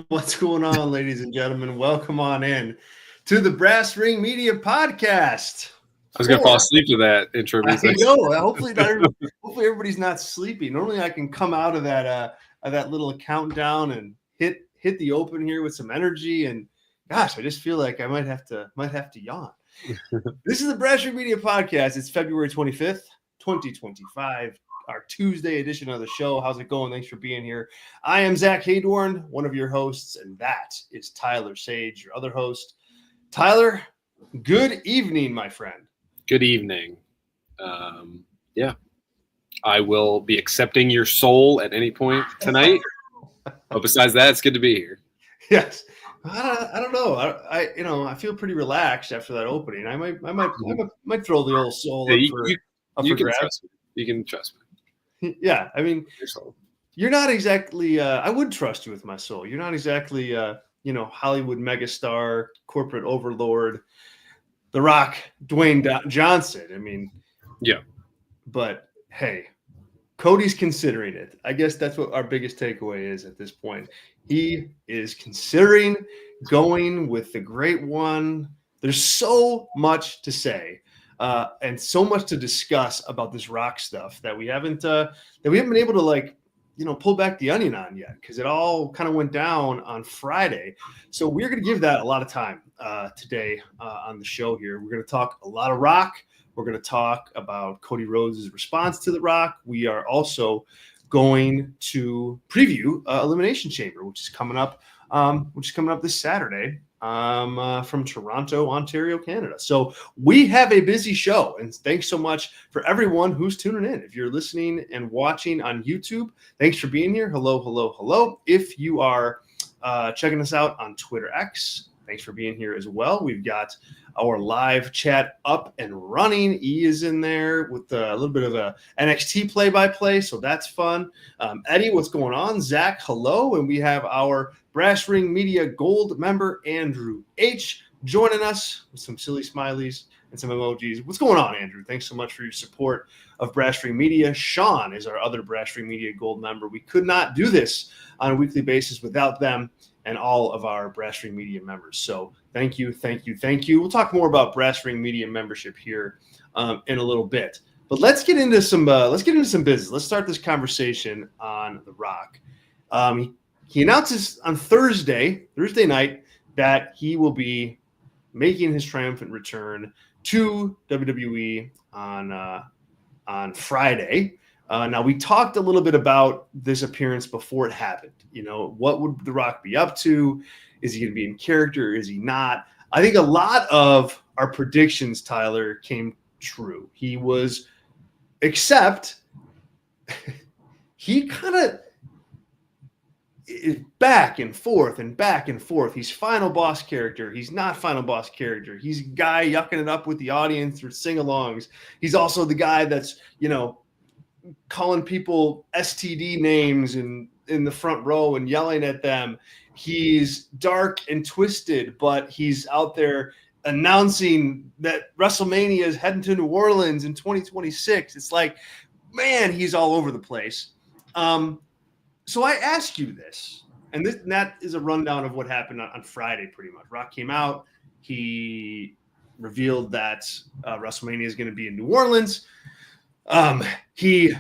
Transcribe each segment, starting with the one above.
What's going on, ladies and gentlemen? Welcome on in to the Brass Ring Media Podcast. I was going to fall asleep to that intro music. I know. Hopefully everybody's not sleepy. Normally I can come out of that little countdown and hit the open here with some energy. And gosh, I just feel like I might have to yawn. This is the Brass Ring Media Podcast. It's February 25th, 2025. Our Tuesday edition of the show. How's it going? Thanks for being here. I am Zach Haydorn, one of your hosts, and that is Tyler Sage, your other host. Tyler, good evening, my friend. Good evening. I will be accepting your soul at any point tonight. But besides that, it's good to be here. Yes. I don't know. I feel pretty relaxed after that opening. I might throw the old soul up for grabs. You can trust me. Yeah, I mean, you're not exactly. I would trust you with my soul. You're not exactly, Hollywood megastar, corporate overlord, The Rock, Dwayne Johnson. I mean, yeah. But hey, Cody's considering it. I guess that's what our biggest takeaway is at this point. He is considering going with the great one. There's so much to say. And so much to discuss about this Rock stuff that we haven't been able to pull back the onion on yet, because it all kind of went down on Friday. So we're going to give that a lot of time today on the show here. We're going to talk a lot of Rock. We're going to talk about Cody Rhodes' response to the Rock. We are also going to preview Elimination Chamber, which is coming up this Saturday. From Toronto, Ontario, Canada. So we have a busy show, and thanks so much for everyone who's tuning in. If you're listening and watching on YouTube, thanks for being here. Hello. If you are checking us out on Twitter X, thanks for being here as well. We've got our live chat up and running. E is in there with a little bit of a NXT play-by-play, so that's fun. Eddie, what's going on? Zach, hello. And we have our Brass Ring Media Gold member, Andrew H., joining us with some silly smileys and some emojis. What's going on, Andrew? Thanks so much for your support of Brass Ring Media. Sean is our other Brass Ring Media Gold member. We could not do this on a weekly basis without them and all of our Brass Ring Media members. So thank you. We'll talk more about Brass Ring Media membership here in a little bit. But let's get into some business. Let's start this conversation on The Rock. He announces on Thursday night, that he will be making his triumphant return to WWE on Friday. Now, we talked a little bit about this appearance before it happened. What would The Rock be up to? Is he going to be in character? Is he not? I think a lot of our predictions, Tyler, came true. He was, except he kind of is back and forth. He's final boss character. He's not final boss character. He's a guy yucking it up with the audience through sing-alongs. He's also the guy that's, calling people STD names in the front row and yelling at them. He's dark and twisted, but he's out there announcing that WrestleMania is heading to New Orleans in 2026. It's like, man, he's all over the place. So I ask you this, and that is a rundown of what happened on Friday, pretty much. Rock came out. He revealed that WrestleMania is going to be in New Orleans. He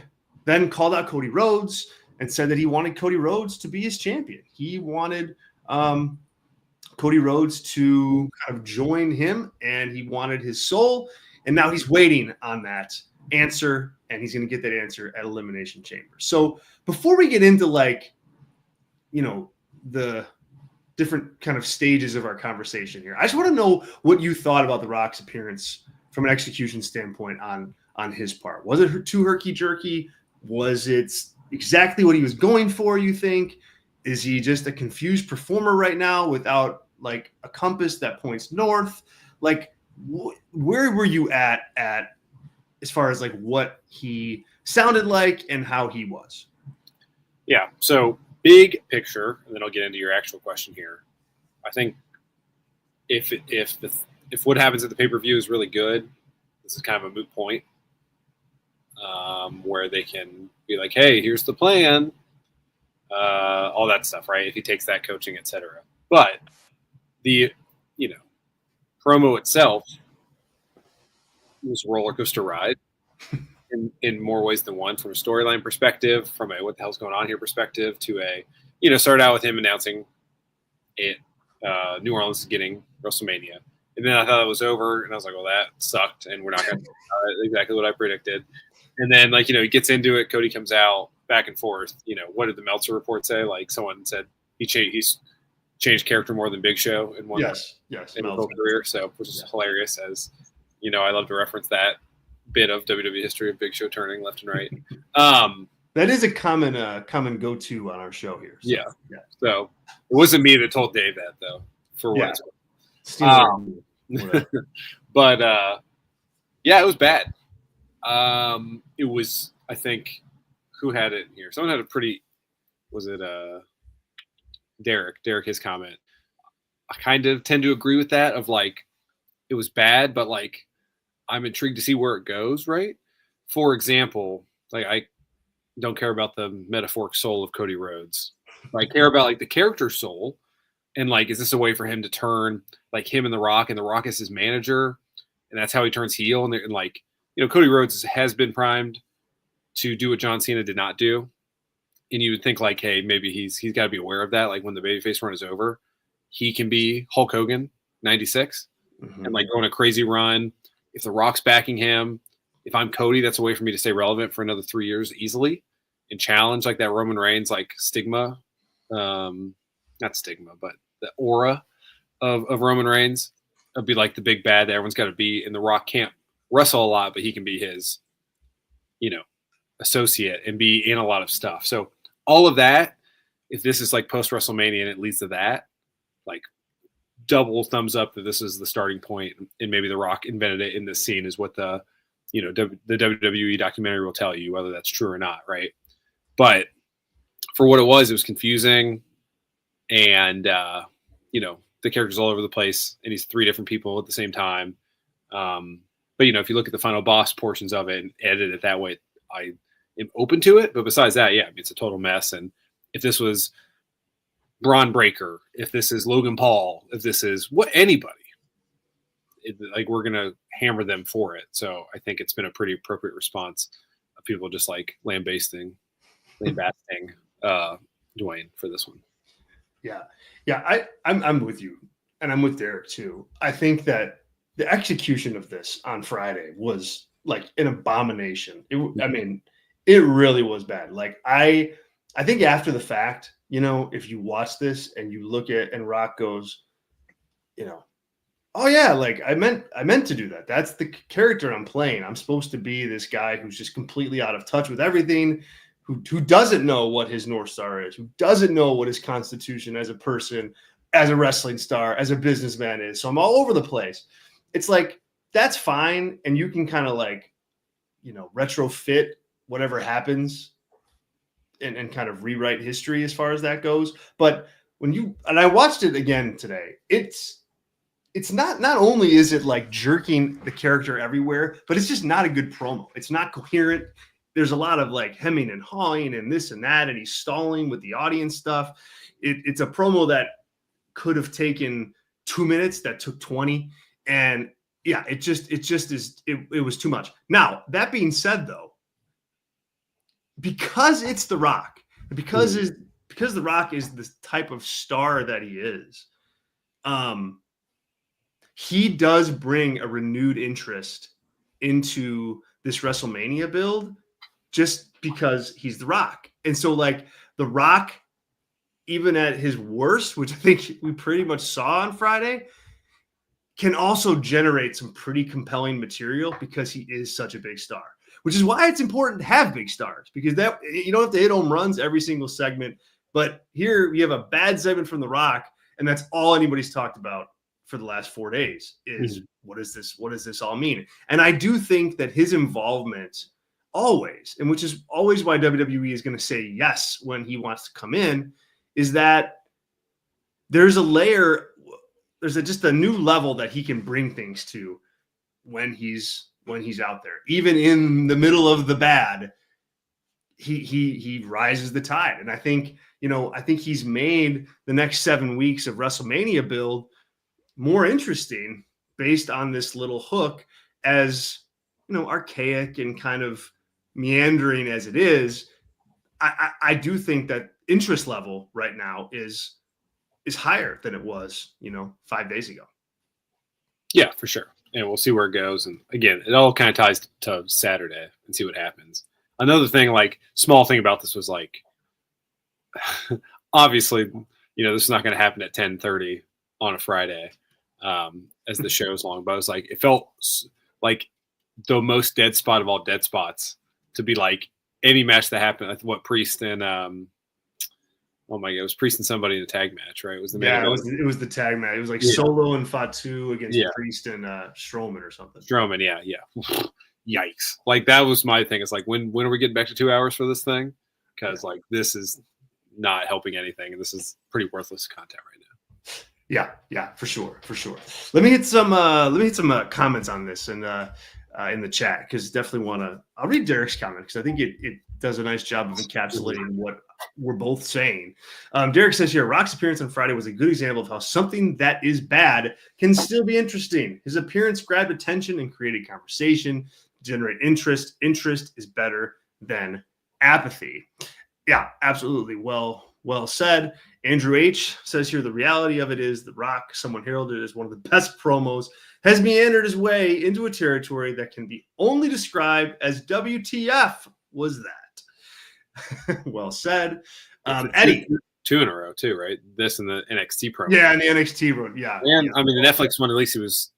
then called out Cody Rhodes and said that he wanted Cody Rhodes to be his champion. He wanted Cody Rhodes to kind of join him, and he wanted his soul. And now he's waiting on that answer, and he's going to get that answer at Elimination Chamber. So before we get into the different kind of stages of our conversation here, I just want to know what you thought about The Rock's appearance from an execution standpoint on his part. Was it too herky-jerky? Was it exactly what he was going for, you think? Is he just a confused performer right now without a compass that points north? Where were you at as far as what he sounded like and how he was? Yeah. So big picture, and then I'll get into your actual question here. I think if what happens at the pay-per-view is really good, this is kind of a moot point. Where they can be like, hey, here's the plan. all that stuff, right? If he takes that coaching, etc. But the, promo itself was a roller coaster ride in more ways than one, from a storyline perspective, from a what the hell's going on here perspective, to a, started out with him announcing it, New Orleans is getting WrestleMania. And then I thought it was over, and I was like, well, that sucked, and we're not going to exactly what I predicted. And then, he gets into it. Cody comes out, back and forth. What did the Meltzer report say? Like, someone said he's changed character more than Big Show in one yes in his whole career. So, which is hilarious. As I love to reference that bit of WWE history of Big Show turning left and right. That is a common go-to on our show here. So, yeah. So it wasn't me that told Dave that, though. For what it's worth. But it was bad. It was, I think, who had it here? Someone had a pretty, was it Derek, his comment. I kind of tend to agree with that, of like, it was bad, but like, I'm intrigued to see where it goes, right? For example, like, I don't care about the metaphoric soul of Cody Rhodes. I care about like the character soul, and like, is this a way for him to turn like him and The Rock is his manager, and that's how he turns heel? And like, Cody Rhodes has been primed to do what John Cena did not do, and you would think like, hey, maybe he's got to be aware of that. Like, when the babyface run is over, he can be Hulk Hogan '96 and like go on a crazy run. If The Rock's backing him, if I'm Cody, that's a way for me to stay relevant for another 3 years easily and challenge like that Roman Reigns like stigma, not stigma, but the aura of Roman Reigns. It'd be like the big bad that everyone's got to be, and The Rock can't wrestle a lot, but he can be his, associate and be in a lot of stuff. So all of that, if this is like post WrestleMania and it leads to that, like, double thumbs up that this is the starting point, and maybe The Rock invented it in this scene, is what the WWE documentary will tell you, whether that's true or not, right? But for what it was confusing, and the characters all over the place, and he's 3 different people at the same time. But if you look at the final boss portions of it and edit it that way, I am open to it. But besides that, it's a total mess. And if this was Braun Breaker, if this is Logan Paul, if this is anybody, like, we're gonna hammer them for it. So I think it's been a pretty appropriate response of people just like lambasting Dwayne for this one. I'm with you, and I'm with Derek too. I think that the execution of this on Friday was like an abomination. It really was bad. Like, I think after the fact, if you watch this and you look at, and Rock goes, oh yeah, like I meant to do that. That's the character I'm playing. I'm supposed to be this guy who's just completely out of touch with everything, who doesn't know what his North Star is, who doesn't know what his constitution as a person, as a wrestling star, as a businessman is. So I'm all over the place. It's like, that's fine. And you can kind of like, retrofit whatever happens and kind of rewrite history as far as that goes. But and I watched it again today, it's not only is it like jerking the character everywhere, but it's just not a good promo. It's not coherent. There's a lot of like hemming and hawing and this and that, and he's stalling with the audience stuff. It's a promo that could have taken 2 minutes, that took 20. And yeah, it was too much. Now, that being said, though, because it's The Rock, because The Rock is the type of star that he is, he does bring a renewed interest into this WrestleMania build, just because he's The Rock. And so, like, The Rock, even at his worst, which I think we pretty much saw on Friday, can also generate some pretty compelling material because he is such a big star, which is why it's important to have big stars, because that you don't have to hit home runs every single segment. But here we have a bad segment from The Rock, and that's all anybody's talked about for the last 4 days is what does this all mean? And I do think that his involvement always, and which is always why WWE is going to say yes when he wants to come in, is that there's a layer, just a new level that he can bring things to when he's out there, even in the middle of the bad. he rises the tide. And I think he's made the next 7 weeks of WrestleMania build more interesting based on this little hook, as archaic and kind of meandering as it is. I do think that interest level right now is higher than it was 5 days ago. Yeah, for sure. And we'll see where it goes. And again, it all kind of ties to Saturday and see what happens. Another thing, like small thing about this was like, obviously, this is not going to happen at 10:30 on a Friday as the show's long. But it felt like the most dead spot of all dead spots to be like any match that happened. What Priest and oh my God, it was Priest and somebody in a tag match, right? It was the it was the tag match. It was like Solo and Fatu against Priest and Strowman or something. Strowman, yeah. Yikes! Like that was my thing. It's like when are we getting back to 2 hours for this thing? Because like this is not helping anything, and this is pretty worthless content right now. Yeah, for sure. Let me hit some comments on this and in the chat, because definitely I'll read Derek's comment because I think it does a nice job of encapsulating what we're both saying. Derek says here, Rock's appearance on Friday was a good example of how something that is bad can still be interesting. His appearance grabbed attention and created conversation, generate interest. Interest is better than apathy. Yeah, absolutely. Well said. Andrew H. says here, the reality of it is that Rock, someone heralded as one of the best promos, has meandered his way into a territory that can be only described as WTF was that. Well said. Eddie. Two in a row too, right? This and the NXT promo. Yeah, and the NXT one. Yeah. And I mean, the Netflix one, at least it was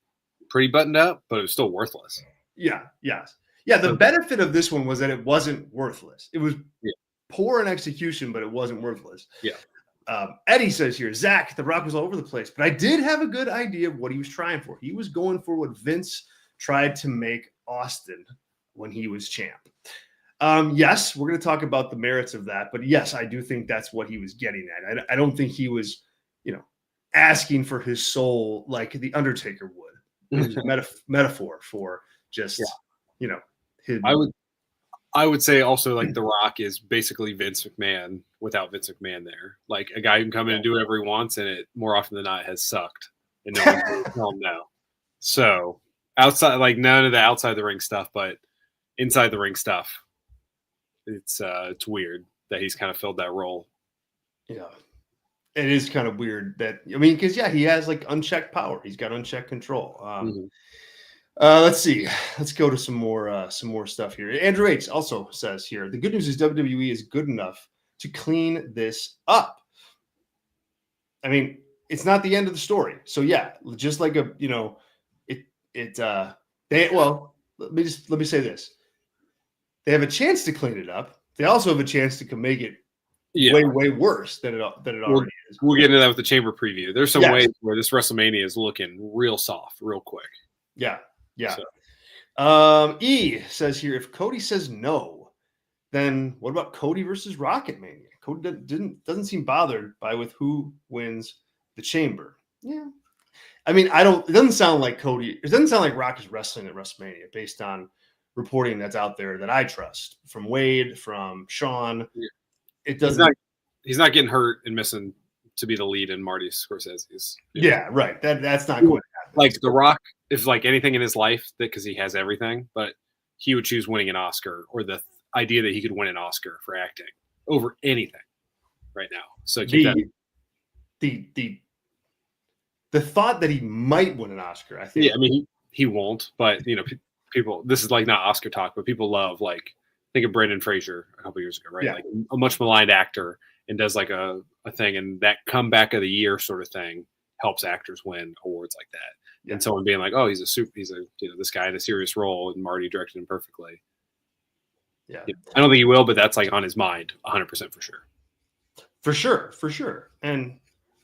pretty buttoned up, but it was still worthless. Yeah, yes. Yeah, the benefit of this one was that it wasn't worthless. It was poor in execution, but it wasn't worthless. Yeah. Eddie says here, Zach, The Rock was all over the place, but I did have a good idea of what he was trying for. He was going for what Vince tried to make Austin when he was champ. Yes, we're going to talk about the merits of that, but yes, I do think that's what he was getting at. I don't think he was, asking for his soul like the Undertaker would. It was metaphor for just, his. I would say also like The Rock is basically Vince McMahon without Vince McMahon there. Like a guy who can come in and do whatever he wants, and it more often than not has sucked. And no one can tell him no. So outside, like none of the outside the ring stuff, but inside the ring stuff, it's weird that he's kind of filled that role. Yeah. It is kind of weird that, because he has like unchecked power. He's got unchecked control. Let's see. Let's go to some more stuff here. Andrew H. also says here, the good news is WWE is good enough to clean this up. It's not the end of the story. So yeah, just like let me say this. They have a chance to clean it up. They also have a chance to make it way worse than it already is. We'll get into that with the chamber preview. There's some ways where this WrestleMania is looking real soft, real quick. Yeah. So. E says here, if Cody says no, then what about Cody versus Rock at Mania? Cody doesn't seem bothered with who wins the chamber. Yeah. It doesn't sound like Cody. It doesn't sound like Rock is wrestling at WrestleMania based on reporting that's out there that I trust from Wade, from Sean. Yeah. It doesn't. He's not getting hurt and missing to be the lead in Marty Scorsese's. Yeah, right. That's not going to happen. Like The Rock, if like anything in his life, because he has everything, but he would choose winning an Oscar or the idea that he could win an Oscar for acting over anything right now. So the thought that he might win an Oscar, I think. Yeah, he won't, but people. This is like not Oscar talk, but people love think of Brendan Fraser a couple years ago, right? Yeah. Like a much maligned actor and does like a thing, and that comeback of the year sort of thing helps actors win awards like that. Yeah. And someone being like, "Oh, he's this guy in a serious role," and Marty directed him perfectly. Yeah, I don't think he will, but that's like on his mind, 100% for sure. For sure, and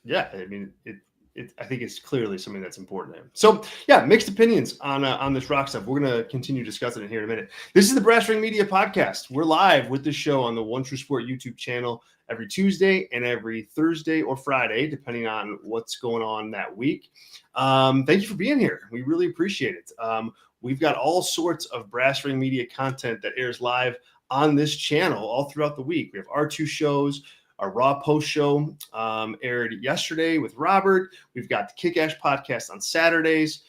yeah, I think it's clearly something that's important to him. So yeah, mixed opinions on this Rock stuff. We're going to continue discussing it here in a minute. This is the Brass Ring Media Podcast. We're live with this show on the One True Sport YouTube channel every Tuesday and every Thursday or Friday, depending on what's going on that week. Thank you for being here. We really appreciate it. we've got all sorts of Brass Ring Media content that airs live on this channel all throughout the week. We have our 2 shows. Our Raw post show aired yesterday with Robert. We've got the Kick-Ass podcast on Saturdays.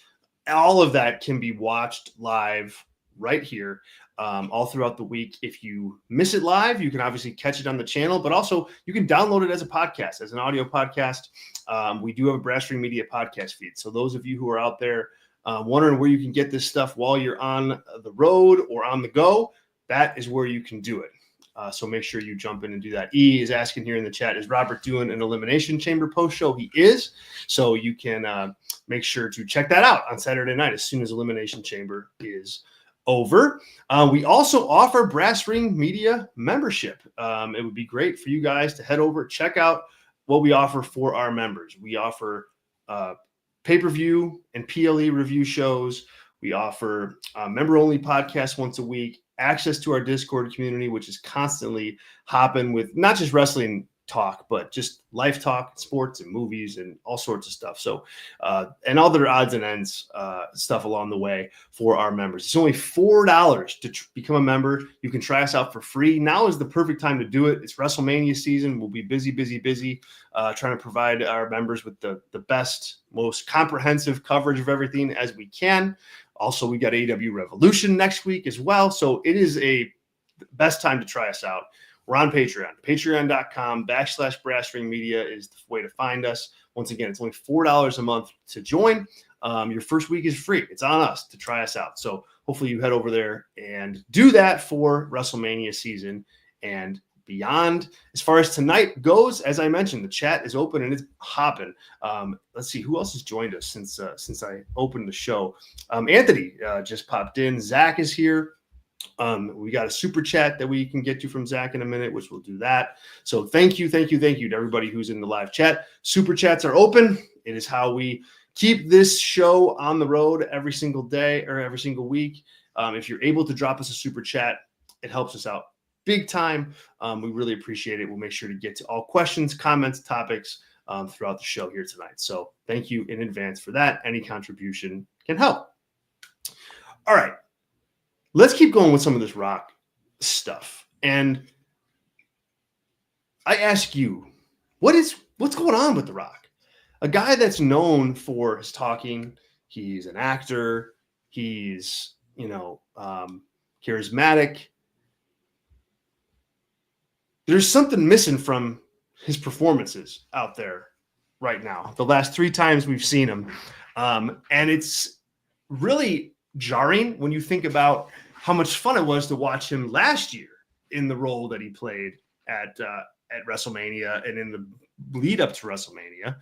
All of that can be watched live right here all throughout the week. If you miss it live, you can obviously catch it on the channel, but also you can download it as a podcast, as an audio podcast. We do have a Brass Ring Media podcast feed. So those of you who are out there wondering where you can get this stuff while you're on the road or on the go, that is where you can do it. So make sure you jump in and do that. E is asking here in the chat, is Robert doing an Elimination Chamber post show? He is. So you can make sure to check that out on Saturday night as soon as Elimination Chamber is over. We also offer Brass Ring Media membership. It would be great for you guys to head over, check out what we offer for our members. We offer pay-per-view and PLE review shows. We offer member-only podcasts once a week, access to our Discord community, which is constantly hopping with not just wrestling talk, but just life talk, sports and movies and all sorts of stuff. So, and other odds and ends stuff along the way for our members. It's only $4 to become a member. You can try us out for free. Now is the perfect time to do it. It's WrestleMania season. We'll be busy trying to provide our members with the best, most comprehensive coverage of everything as we can. Also, we got AEW Revolution next week as well. So it is the best time to try us out. We're on Patreon. Patreon.com/BrassRingMedia is the way to find us. Once again, it's only $4 a month to join. Your first week is free. It's on us to try us out. So hopefully you head over there and do that for WrestleMania season and beyond. As far as tonight goes, as I mentioned, the chat is open and it's hopping. Let's see who else has joined us since I opened the show. Anthony just popped in. Zach is here. We got a super chat that we can get to from Zach in a minute, which we'll do that. So thank you to everybody who's in the live chat. Super chats are open. It is how we keep this show on the road every single day or every single week. If you're able to drop us a super chat, it helps us out big time. We really appreciate it. We'll make sure to get to all questions, comments, topics throughout the show here tonight. So thank you in advance for that. Any contribution can help. All right. Let's keep going with some of this Rock stuff. And I ask you, what's going on with The Rock? A guy that's known for his talking. He's an actor. He's, charismatic. There's something missing from his performances out there right now. The last 3 times we've seen him. And it's really jarring when you think about how much fun it was to watch him last year in the role that he played at WrestleMania and in the lead up to WrestleMania.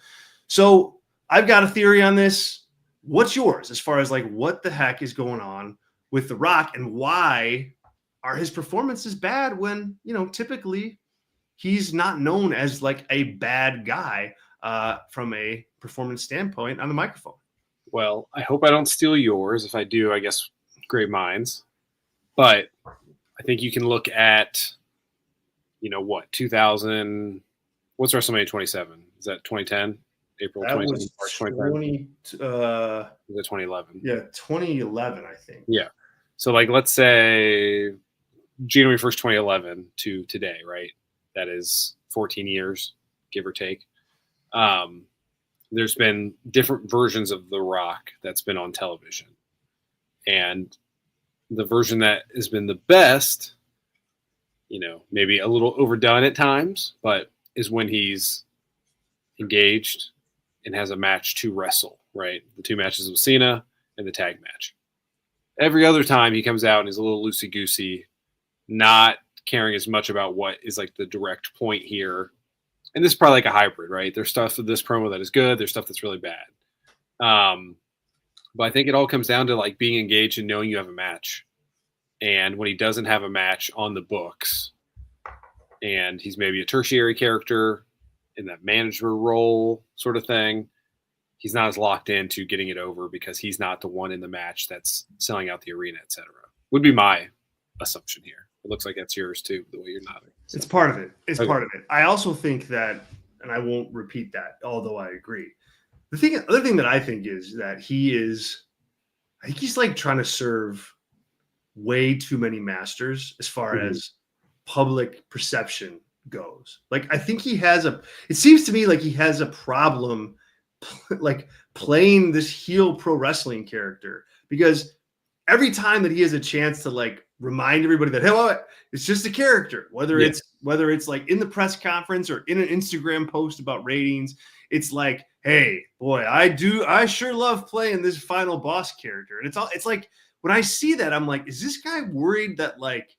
So I've got a theory on this. What's yours as far as what the heck is going on with The Rock and why are his performances bad when, typically he's not known as a bad guy from a performance standpoint on the microphone? Well, I hope I don't steal yours. If I do, I guess great minds. But I think you can look at, 2000. What's WrestleMania 27? Is that 2010? April 2010? March 2010? Is it 2011? Yeah, 2011, I think. Yeah. So, let's say January 1st, 2011 to today, right? That is 14 years, give or take. There's been different versions of The Rock that's been on television. And the version that has been the best, maybe a little overdone at times, but is when he's engaged and has a match to wrestle, right? The 2 matches with Cena and the tag match. Every other time he comes out and is a little loosey-goosey, not caring as much about what is the direct point here. And this is probably a hybrid, right? There's stuff with this promo that is good. There's stuff that's really bad. But I think it all comes down to being engaged and knowing you have a match. And when he doesn't have a match on the books and he's maybe a tertiary character in that manager role sort of thing, he's not as locked into getting it over because he's not the one in the match that's selling out the arena, etc. Would be my assumption here. It looks like that's yours too, the way you're nodding. So. It's part of it. Part of it. I also think that, and I won't repeat that, although I agree. The other thing that I think is that I think he's like trying to serve way too many masters as far as public perception goes. Like, I think it seems to me like he has a problem like playing this heel pro wrestling character, because every time that he has a chance to like remind everybody that, hey, well, it's just a character, whether it's like in the press conference or in an Instagram post about ratings, it's like, hey, boy, I sure love playing this final boss character. And it's like, when I see that, I'm like, is this guy worried that like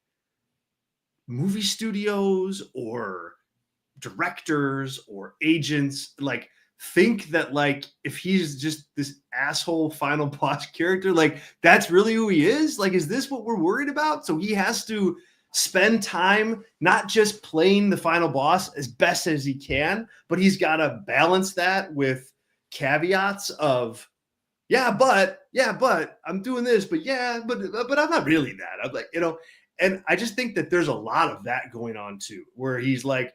movie studios or directors or agents like think that like if he's just this asshole final boss character, like that's really who he is? Like, is this what we're worried about? So he has to spend time not just playing the final boss as best as he can, but he's got to balance that with caveats of, but I'm doing this, but I'm not really that. I'm like, and I just think that there's a lot of that going on too, where he's like,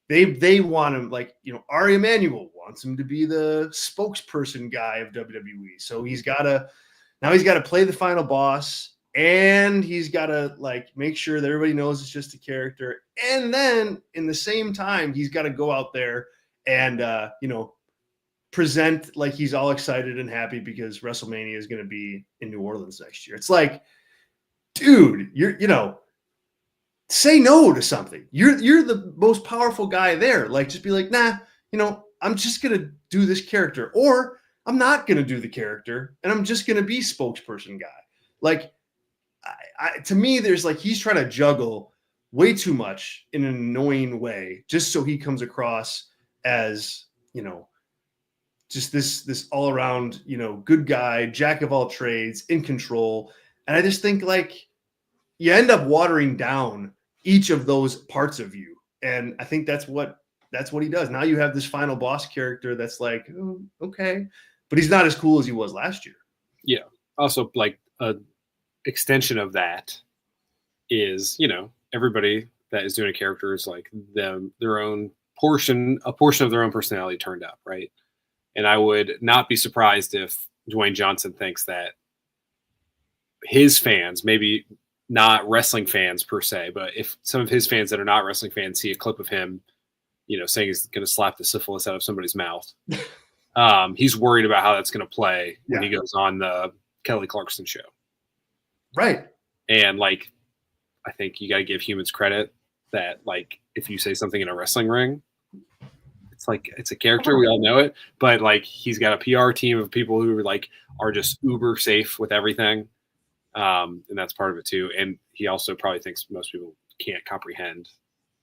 they want him, like, Ari Emanuel wants him to be the spokesperson guy of WWE. So he's got to play the final boss, and he's got to like make sure that everybody knows it's just a character. And then in the same time, he's got to go out there and, present like he's all excited and happy because WrestleMania is going to be in New Orleans next year. It's like, dude, say no to something. You're the most powerful guy there. Like, just be like, nah, I'm just going to do this character, or I'm not going to do the character and I'm just going to be spokesperson guy. Like, to me, there's like, he's trying to juggle way too much in an annoying way, just so he comes across as, just this all around, good guy, jack of all trades, in control. And I just think like you end up watering down each of those parts of you. And I think that's what he does. Now you have this final boss character that's like, oh, okay, but he's not as cool as he was last year. Yeah. Also, like a extension of that is, everybody that is doing a character is like their own portion of their own personality turned up, right? And I would not be surprised if Dwayne Johnson thinks that his fans, maybe not wrestling fans per se, but if some of his fans that are not wrestling fans see a clip of him, saying he's going to slap the syphilis out of somebody's mouth, he's worried about how that's going to play when he goes on the Kelly Clarkson show. Right. And like, I think you got to give humans credit that like, if you say something in a wrestling ring, it's a character. We all know it, but like he's got a PR team of people who are just uber safe with everything. And that's part of it too. And he also probably thinks most people can't comprehend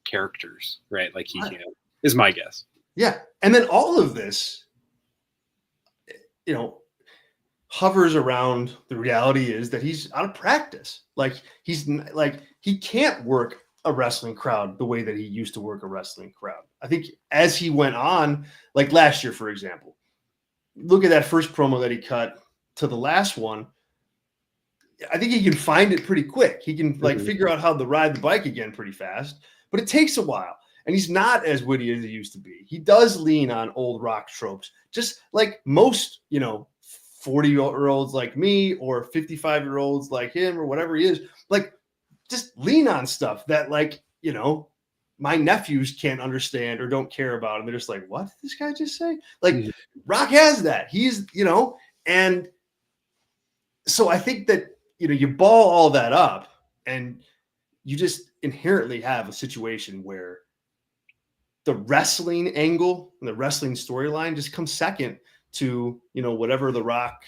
characters, right? Like he can, is my guess. Yeah. And then all of this, hovers around the reality is that he's out of practice. Like he can't work a wrestling crowd the way that he used to work a wrestling crowd. I think as he went on, like last year, for example, look at that first promo that he cut to the last one. I think he can find it pretty quick. He can figure out how to ride the bike again pretty fast, but it takes a while. And he's not as witty as he used to be. He does lean on old Rock tropes, just like most, 40-year-olds like me or 55-year-olds like him or whatever he is. Like, just lean on stuff that like, my nephews can't understand or don't care about. And they're just like, what did this guy just say? Like Rock has that. He's, and so I think that, you ball all that up and you just inherently have a situation where the wrestling angle and the wrestling storyline just comes second to, whatever the Rock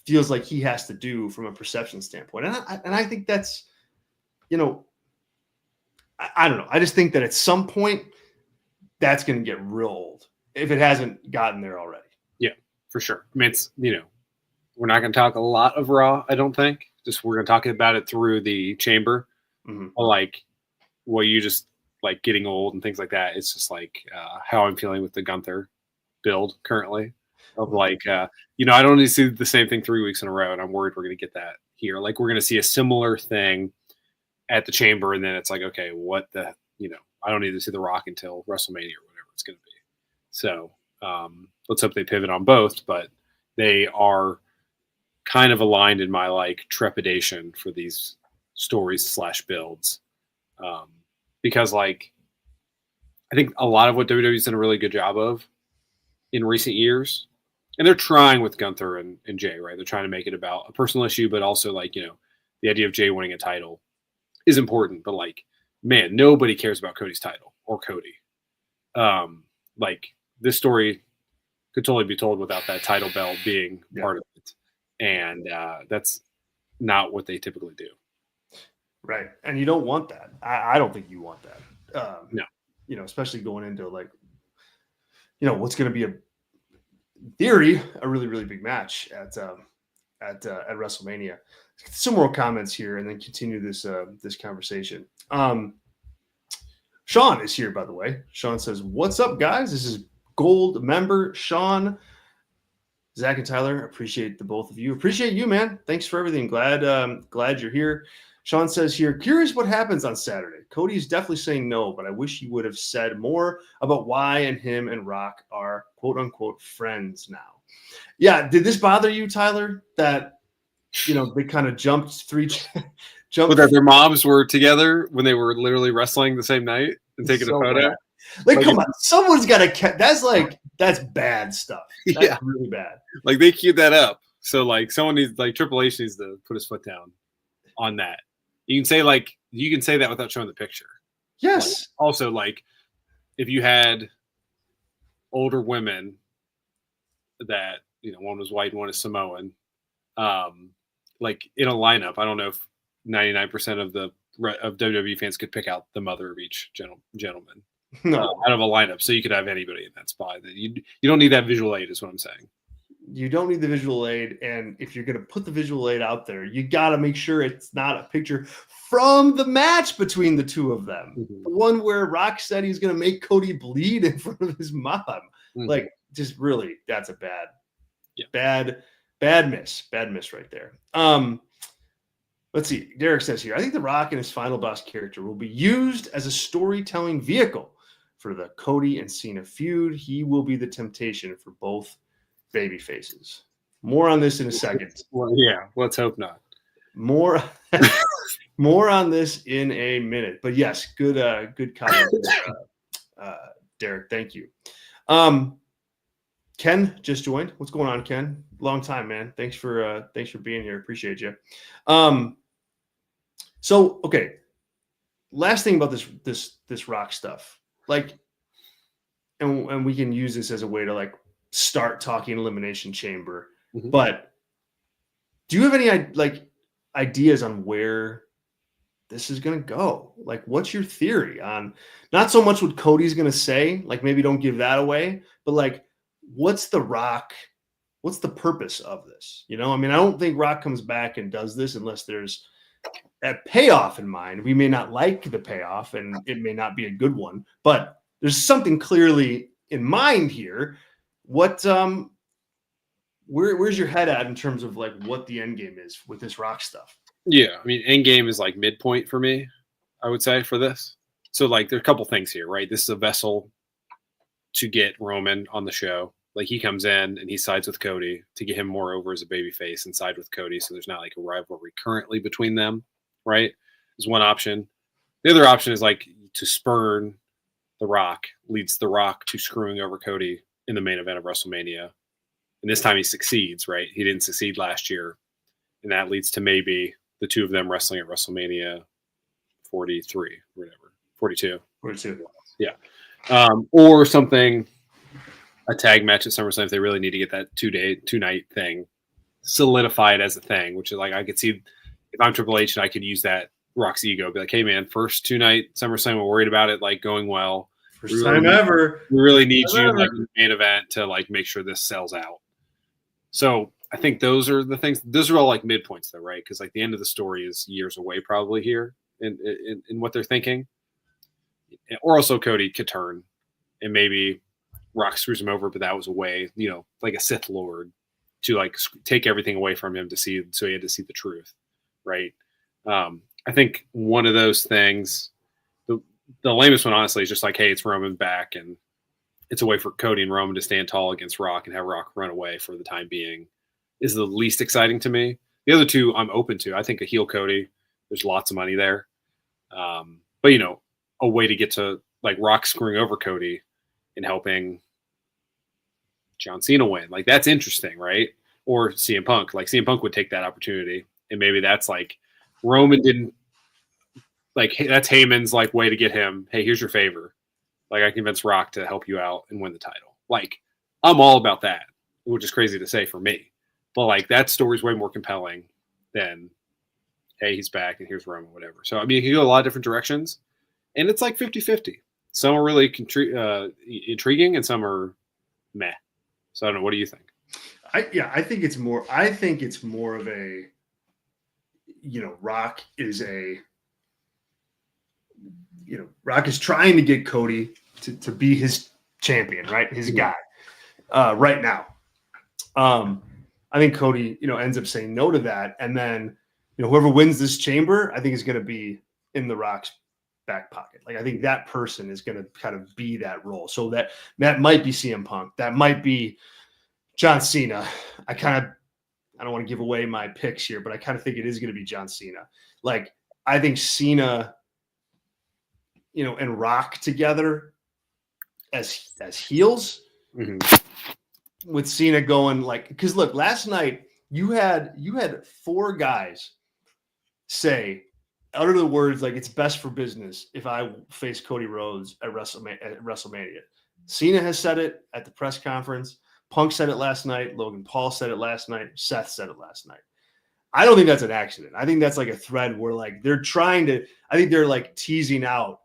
feels like he has to do from a perception standpoint. And I think that's, I don't know. I just think that at some point that's going to get real old if it hasn't gotten there already. Yeah, for sure. I mean, it's, we're not going to talk a lot of Raw, I don't think. Just we're going to talk about it through the chamber. Like what you just like getting old and things like that. It's just like how I'm feeling with the Gunther build currently of like, I don't need to see the same thing 3 weeks in a row. And I'm worried we're going to get that here. Like we're going to see a similar thing at the chamber. And then it's like, okay, what the, I don't need to see the Rock until WrestleMania or whatever it's going to be. So let's hope they pivot on both, but they are kind of aligned in my like trepidation for these stories / builds, because like I think a lot of what WWE's done a really good job of in recent years, and they're trying with Gunther and Jay, right? They're trying to make it about a personal issue, but also like, you know, the idea of Jay winning a title is important, but like, man, nobody cares about Cody's title or Cody. Like this story could totally be told without that title belt being part of it. And that's not what they typically do. Right. And you don't want that. I don't think you want that. No. You know, especially going into like, you know, what's going to be in theory, a really, really big match at WrestleMania. Some more comments here and then continue this conversation. Sean is here, by the way. Sean says, "What's up, guys? This is Gold member Sean, Zach, and Tyler. Appreciate the both of you. Appreciate you, man. Thanks for everything. Glad you're here." Sean says here, "Curious what happens on Saturday. Cody is definitely saying no, but I wish he would have said more about why and him and Rock are quote unquote friends now." Yeah, did this bother you, Tyler? That, you know, they kind of jumped. But that their moms were together when they were literally wrestling the same night and taking a photo. Bad. Like, come on, someone's got to. That's bad stuff. That's really bad. Like they queued that up, so like someone needs, like Triple H needs to put his foot down on that. You can say that without showing the picture. Yes. Like, also, like if you had older women that, you know, one was white and one is Samoan, like in a lineup, I don't know if 99% of WWE fans could pick out the mother of each gentleman out of a lineup. So you could have anybody in that spot. You don't need that visual aid, is what I'm saying. You don't need the visual aid, and if you're going to put the visual aid out there, you got to make sure it's not a picture from the match between the two of them. Mm-hmm. The one where Rock said he's going to make Cody bleed in front of his mom. Mm-hmm. Like, just really, that's a bad miss right there. Let's see. Derek says here, "I think The Rock and his final boss character will be used as a storytelling vehicle for the Cody and Cena feud. He will be the temptation for both baby faces." More on this in a second. Well, yeah, let's hope not. More on this in a minute. But yes, good comment, Derek. Thank you. Ken just joined. What's going on, Ken? Long time, man. Thanks for being here. Appreciate you. So okay, last thing about this Rock stuff, like, and we can use this as a way to like start talking Elimination Chamber. Mm-hmm. But do you have any like ideas on where this is going to go? Like, what's your theory on not so much what Cody's going to say? Like, maybe don't give that away, but like, what's the purpose of this? You know, I mean, I don't think Rock comes back and does this unless there's a payoff in mind. We may not like the payoff and it may not be a good one, but there's something clearly in mind here. What, where's your head at in terms of like what the end game is with this Rock stuff? Yeah. I mean, end game is like midpoint for me, I would say, for this. So like, there's a couple things here, right? This is a vessel to get Roman on the show. Like he comes in and he sides with Cody to get him more over as a babyface and side with Cody. So there's not like a rivalry currently between them, right? Is one option. The other option is like to spurn The Rock, leads The Rock to screwing over Cody in the main event of WrestleMania. And this time he succeeds, right? He didn't succeed last year. And that leads to maybe the two of them wrestling at WrestleMania 43, whatever. 42. Yeah. Or something, a tag match at SummerSlam if they really need to get that two-night thing solidified as a thing, which is like, I could see if I'm Triple H and I could use that Rock's ego, be like, hey man, first two-night SummerSlam, we're worried about it like going well. First time ever. We really need you like in the main event to like make sure this sells out. So I think those are the things. Those are all like midpoints though, right? Because like the end of the story is years away probably here in what they're thinking. Or also Cody could turn and maybe Rock screws him over, but that was a way, you know, like a Sith Lord to like take everything away from him to see, so he had to see the truth, right? I think one of those things, the lamest one honestly is just like, hey, it's Roman back and it's a way for Cody and Roman to stand tall against Rock and have Rock run away for the time being is the least exciting to me. The other two I'm open to. I think a heel Cody, there's lots of money there. But a way to get to like Rock screwing over Cody and helping John Cena win. Like that's interesting, right? Or CM Punk. Like CM Punk would take that opportunity. And maybe that's like Roman didn't like that's Heyman's like way to get him, hey, here's your favor. Like I convinced Rock to help you out and win the title. Like I'm all about that, which is crazy to say for me. But like that story's way more compelling than hey, he's back and here's Roman, whatever. So I mean, you can go a lot of different directions. And it's like 50-50. Some are really intriguing and some are meh. So I don't know. What do you think? I think it's more of a, Rock is trying to get Cody to be his champion, right? His guy right now. I think Cody, ends up saying no to that. And then, whoever wins this chamber, I think is going to be in the Rock's back pocket. Like, I think that person is going to kind of be that role. So that might be CM Punk. That might be John Cena. I don't want to give away my picks here, but I kind of think it is going to be John Cena. Like, I think Cena, and Rock together as heels, with Cena going like, because look, last night you had 4 guys say, utter the words like it's best for business if I face Cody Rhodes at WrestleMania. Cena has said it at the press conference. Punk said it last night. Logan Paul said it last night. Seth said it last night. I don't think that's an accident. I think that's like a thread where like they're trying to, I think they're like teasing out,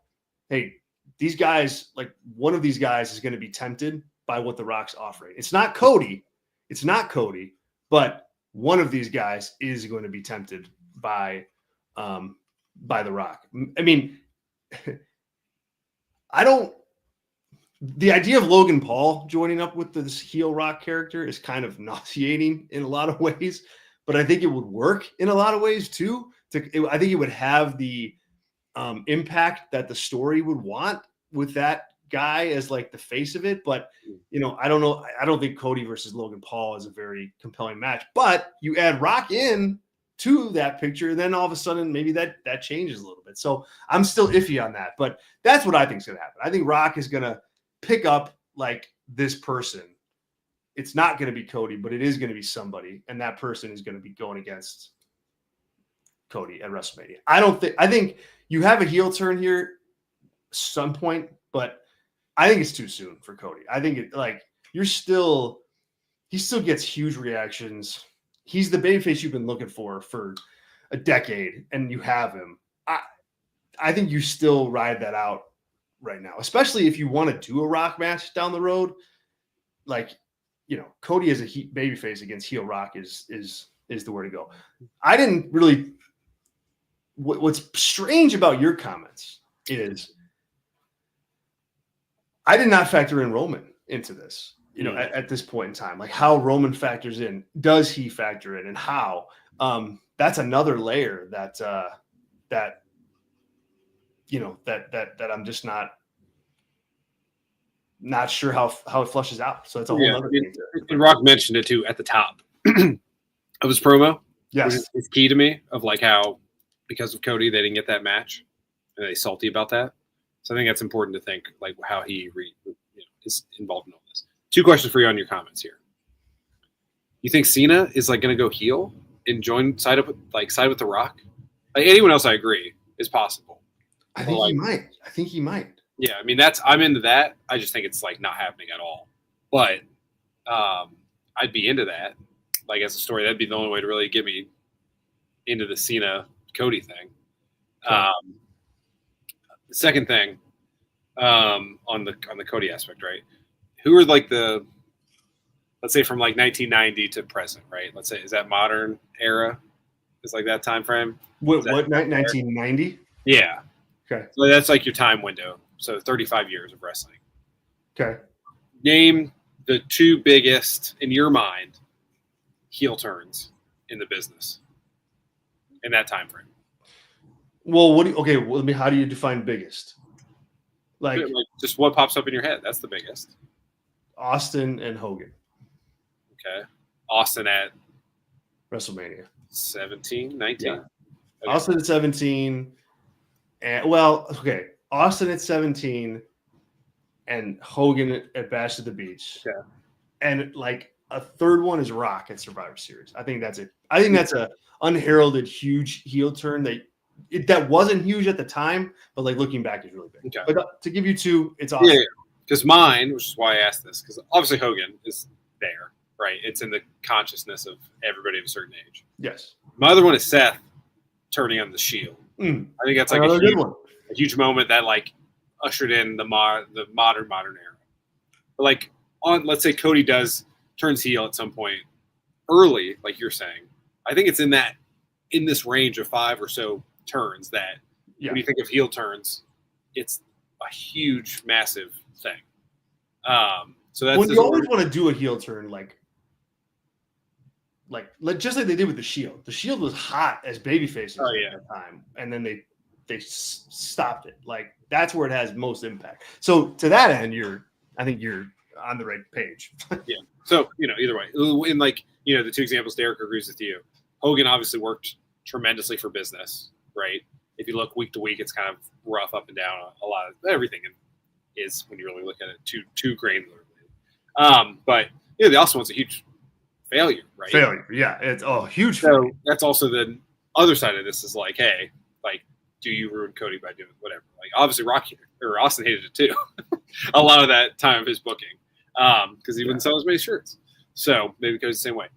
hey, these guys, like one of these guys is going to be tempted by what the Rock's offering. It's not Cody, but one of these guys is going to be tempted by the Rock. I mean, the idea of Logan Paul joining up with this heel Rock character is kind of nauseating in a lot of ways, but I think it would work in a lot of ways too. I think it would have the impact that the story would want with that guy as like the face of it. But, I don't know. I don't think Cody versus Logan Paul is a very compelling match, but you add Rock in to that picture, and then all of a sudden maybe that changes a little bit. So I'm still iffy on that, but that's what I think is going to happen. I think Rock is going to pick up like this person. It's not going to be Cody, but it is going to be somebody, and that person is going to be going against Cody at WrestleMania. I think you have a heel turn here some point, but I think it's too soon for Cody. I think he still gets huge reactions. He's the babyface you've been looking for a decade, and you have him. I think you still ride that out right now, especially if you want to do a Rock match down the road. Like, Cody as a babyface against heel Rock is the way to go. I didn't really. What's strange about your comments is I did not factor in Roman into this. At this point in time, like how Roman factors in, does he factor in, and how? That's another layer that I'm just not sure how it flushes out. So it's a whole other thing. And Rock mentioned it too at the top of his promo. Yes, it's key to me of like how because of Cody they didn't get that match, and they salty about that. So I think that's important to think like how he is involved in all this. 2 questions for you on your comments here. You think Cena is like going to go heel and side with the Rock? Like anyone else, I agree, is possible. I think he might. Yeah, I mean I'm into that. I just think it's like not happening at all. But I'd be into that. Like as a story, that'd be the only way to really get me into the Cena Cody thing. Okay. The second thing on the Cody aspect, right? Who are like let's say from like 1990 to present, right? Let's say, is that modern era? Is like that time frame? What 1990? Yeah. Okay. So that's like your time window. So 35 years of wrestling. Okay. Name the 2 biggest in your mind heel turns in the business in that time frame. Well, how do you define biggest? Like just what pops up in your head. That's the biggest. Austin and Hogan. Okay. Austin at WrestleMania? 17, 19. Yeah. Okay. Austin at 17. And Austin at 17 and Hogan at Bash at the Beach. Yeah. And like a third one is Rock at Survivor Series. I think that's it. I think that's a unheralded huge heel turn that wasn't huge at the time, but like looking back is really big. Okay. But to give you two, it's awesome. Yeah, because mine, which is why I asked this, because obviously Hogan is there, right? It's in the consciousness of everybody of a certain age. Yes. My other one is Seth turning on the Shield. I think that's like a huge moment that like ushered in the modern era. But like let's say Cody turns heel at some point early, like you're saying. I think it's in this range of 5 or so turns that when you think of heel turns, it's a huge, massive thing. So that's when you always want to do a heel turn, like just like they did with the Shield. The Shield was hot as babyfaces at the time, and then they stopped it. Like that's where it has most impact. So to that end, I think you're on the right page. Yeah. So either way, in like the two examples, Derek agrees with you. Hogan obviously worked tremendously for business, right? If you look week to week, it's kind of rough up and down. A lot of everything is when you really look at it too granularly. But the Austin one's a huge failure, right? Failure, yeah. It's huge failure. So that's also the other side of this is like, hey, like, do you ruin Cody by doing whatever? Like, obviously, Austin hated it too. A lot of that time of his booking, because he wouldn't sell as many shirts. So maybe Cody's the same way.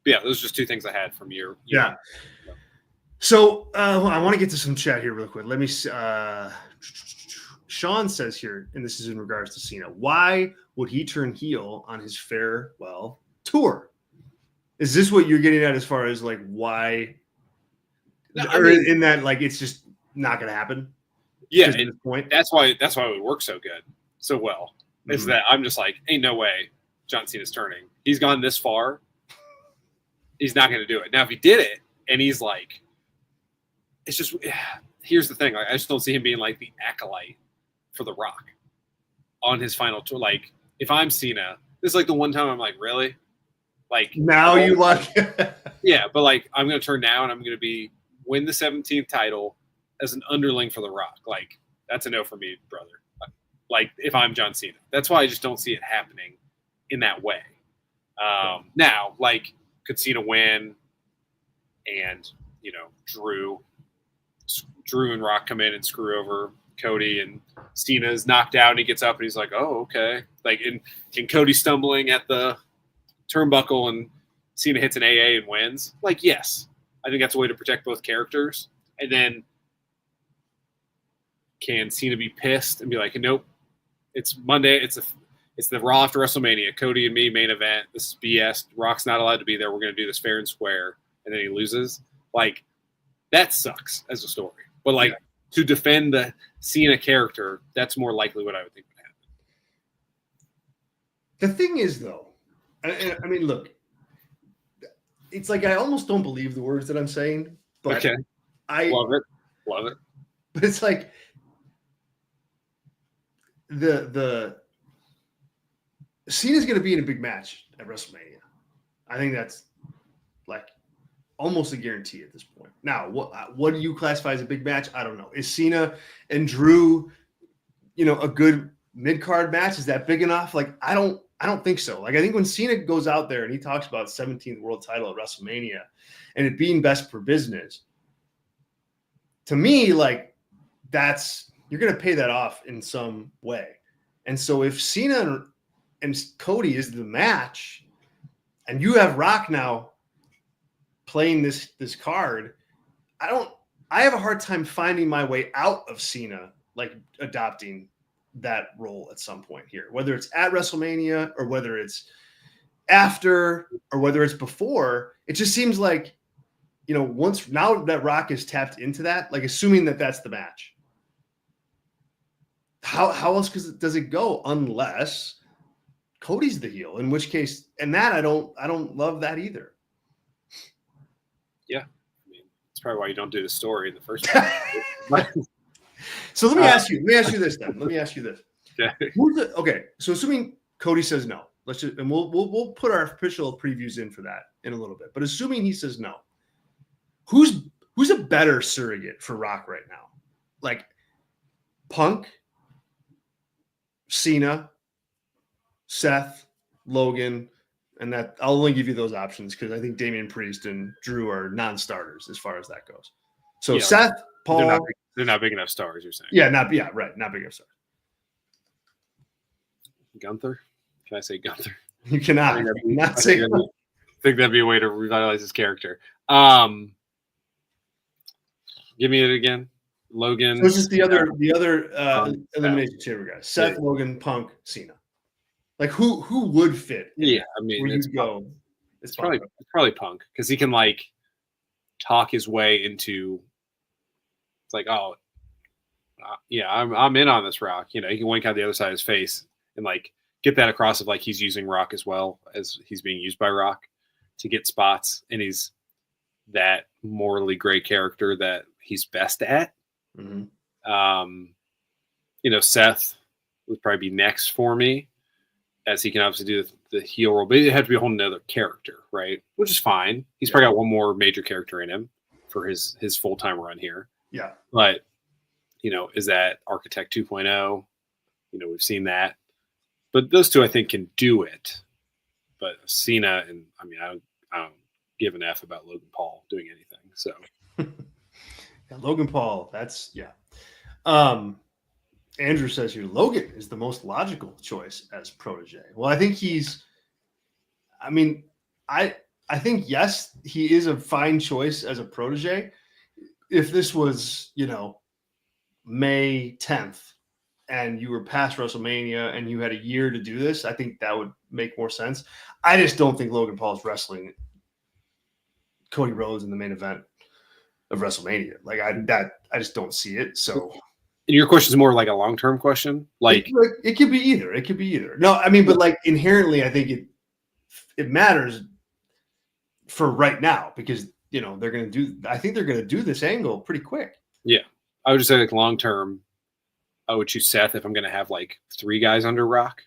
Yeah, those are just two things I had from your. Yeah. So I want to get to some chat here real quick. Let me. Sean says here, and this is in regards to Cena. Why would he turn heel on his farewell tour? Is this what you're getting at as far as like why? In that, like, it's just not going to happen. Yeah, at this point. That's why it would work so good, so well. Is that I'm just like, ain't no way John Cena's turning. He's gone this far. He's not going to do it. Now, if he did it, and he's like, it's just. Here's the thing. Like, I just don't see him being like the acolyte for The Rock on his final tour. Like, if I'm Cena, this is like the one time I'm like, really? Like now you like? Yeah, but like I'm going to turn now and I'm going to win the 17th title as an underling for The Rock. Like that's a no for me, brother. Like if I'm John Cena, that's why I just don't see it happening in that way. Now, like, could Cena win and Drew and Rock come in and screw over Cody, and Cena's knocked out and he gets up and he's like, oh, okay. Like, and Cody's stumbling at the turnbuckle and Cena hits an AA and wins. Like, yes, I think that's a way to protect both characters. And then can Cena be pissed and be like, nope, it's Monday. It's the Raw after WrestleMania. Cody and me main event. This is BS. Rock's not allowed to be there. We're going to do this fair and square. And then he loses. Like, that sucks as a story. But like to defend the Cena character, that's more likely what I would think would The happen. thing is, though, I mean, look, it's like I almost don't believe the words that I'm saying, but okay. I love it. But it's like the Cena's going to be in a big match at WrestleMania. I think that's like almost a guarantee at this point. Now, what do you classify as a big match? I don't know. Is Cena and Drew, a good mid-card match? Is that big enough? Like, I don't think so. Like, I think when Cena goes out there and he talks about 17th world title at WrestleMania and it being best for business, to me, like, you're going to pay that off in some way. And so if Cena and Cody is the match and you have Rock now playing this card, I have a hard time finding my way out of Cena, like adopting that role at some point here, whether it's at WrestleMania or whether it's after or whether it's before. It just seems like, now that Rock is tapped into that, like assuming that that's the match, how else does it go unless Cody's the heel, in which case, and that I don't love that either. Yeah. I mean, that's probably why you don't do the story in the first place. So let me ask you this then. Let me ask you this. Okay. Okay. So assuming Cody says no, let's just, and we'll put our official previews in for that in a little bit. But assuming he says no, who's a better surrogate for Rock right now? Like Punk, Cena, Seth, Logan, and that I'll only give you those options because I think Damian Priest and Drew are non-starters as far as that goes. So yeah, Seth, Paul, they're not big enough stars. You're saying? Yeah, not big enough stars. Gunther? Can I say Gunther? You cannot. Not say. I think that'd be a way to revitalize his character. Give me it again. Logan. So this is the other Elimination Chamber guys. Seth, yeah. Logan, Punk, Cena. Like who would fit? Yeah, I mean, where you go. It's probably Punk because he can like talk his way into. It's like, oh, yeah, I'm in on this, Rock. You know, he can wink out the other side of his face and like get that across of like he's using Rock as well as he's being used by Rock to get spots, and he's that morally gray character that he's best at. Mm-hmm. You know, Seth would probably be next for me, as he can obviously do the heel role, but it had to be a whole nother character, right? Which is fine. He's probably got one more major character in him for his full-time run here. Yeah. But, you know, is that Architect 2.0? You know, we've seen that. But those two, I think, can do it. But Cena and, I mean, I don't give an F about Logan Paul doing anything. So. Yeah, Logan Paul, that's, yeah. Andrew says here, Logan is the most logical choice as protege. Well, I think I think, yes, he is a fine choice as a protege. If this was, you know, May 10th and you were past WrestleMania and you had a year to do this, I think that would make more sense. I just don't think Logan Paul is wrestling Cody Rhodes in the main event of WrestleMania. Like I just don't see it. So your question is more like a long-term question. Like it could be either. It could be either. No, I mean, but like inherently, I think it matters for right now because you know I think they're gonna do this angle pretty quick. Yeah, I would just say like long-term, I would choose Seth if I'm gonna have like 3 guys under Rock,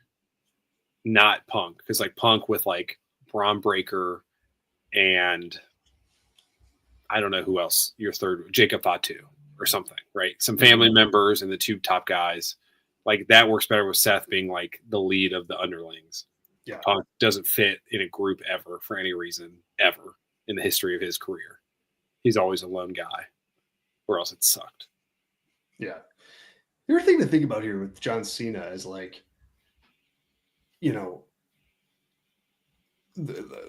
not Punk, because like Punk with like Braun Breaker and I don't know who else your third, Jacob Fatu or something, right? Some family members and the 2 top guys. Like that works better with Seth being like the lead of the underlings. Yeah. Punk doesn't fit in a group ever for any reason, ever in the history of his career. He's always a lone guy or else it sucked. Yeah. The other thing to think about here with John Cena is like, you know,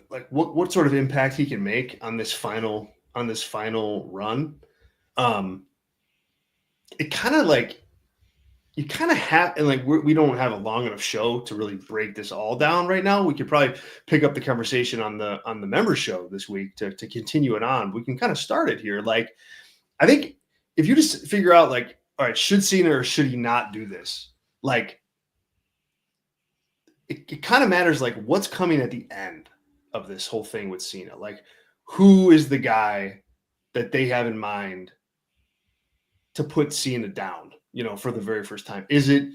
like what sort of impact he can make on this final run. It kind of like you kind of have, and like we don't have a long enough show to really break this all down right now. We could probably pick up the conversation on the member show this week to continue it on. We can kind of start it here. Like, I think if you just figure out like, all right, should Cena or should he not do this? Like, it kind of matters like what's coming at the end of this whole thing with Cena. Like, who is the guy that they have in mind to put Cena down, you know, for the very first time? Is it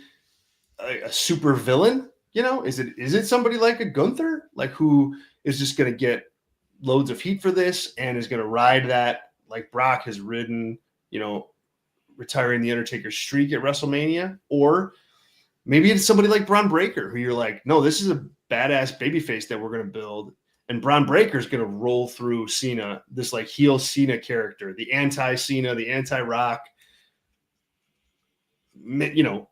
a super villain? You know, is it somebody like a Gunther, like who is just going to get loads of heat for this and is going to ride that like Brock has ridden, you know, retiring the Undertaker streak at WrestleMania? Or maybe it's somebody like Braun Breaker who you're like, no, this is a badass babyface that we're going to build. And Braun Breaker is going to roll through Cena, this like heel Cena character, the anti-Cena, the anti-Rock. You know,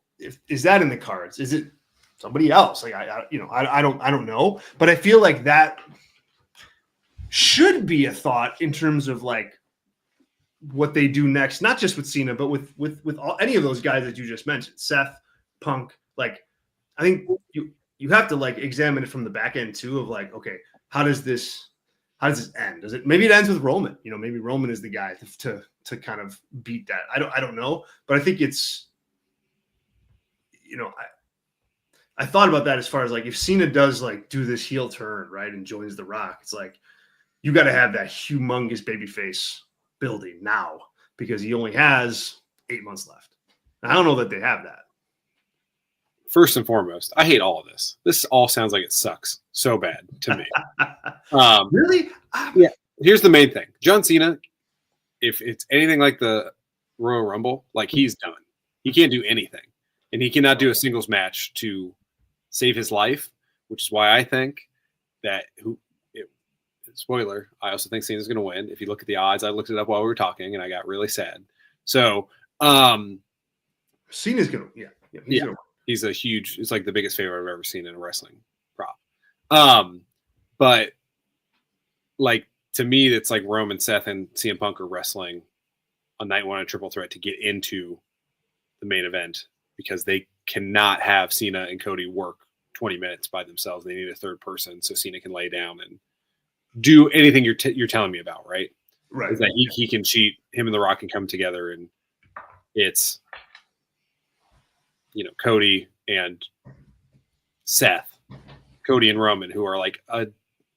is that in the cards? Is it somebody else? Like I don't know, but I feel like that should be a thought in terms of like what they do next, not just with Cena, but with any of those guys that you just mentioned, Seth, Punk. Like, I think you have to like examine it from the back end too of like, okay, how does this end? Maybe it ends with Roman? You know, maybe Roman is the guy to kind of beat that. I don't know, but I think it's, you know, I thought about that as far as like if Cena does like do this heel turn, right, and joins The Rock, it's like you got to have that humongous babyface building now because he only has 8 months left. And I don't know that they have that. first and foremost, I hate all of this. This all sounds like it sucks so bad to me. Really? Yeah. Here's the main thing. John Cena, if it's anything like the Royal Rumble, like he's done. He can't do anything. And he cannot do a singles match to save his life, which is why I think that spoiler, I also think Cena's going to win. If you look at the odds, I looked it up while we were talking and I got really sad. So, Cena's going to, he's a huge, it's like the biggest favorite I've ever seen in a wrestling prop. But like, to me, it's like Roman, Seth, and CM Punk are wrestling on night one of Triple Threat to get into the main event because they cannot have Cena and Cody work 20 minutes by themselves. They need a third person so Cena can lay down and do anything you're telling me about, right? Right. Is that he can cheat, him and The Rock can come together, and it's, Cody and Seth, Cody and Roman, who are like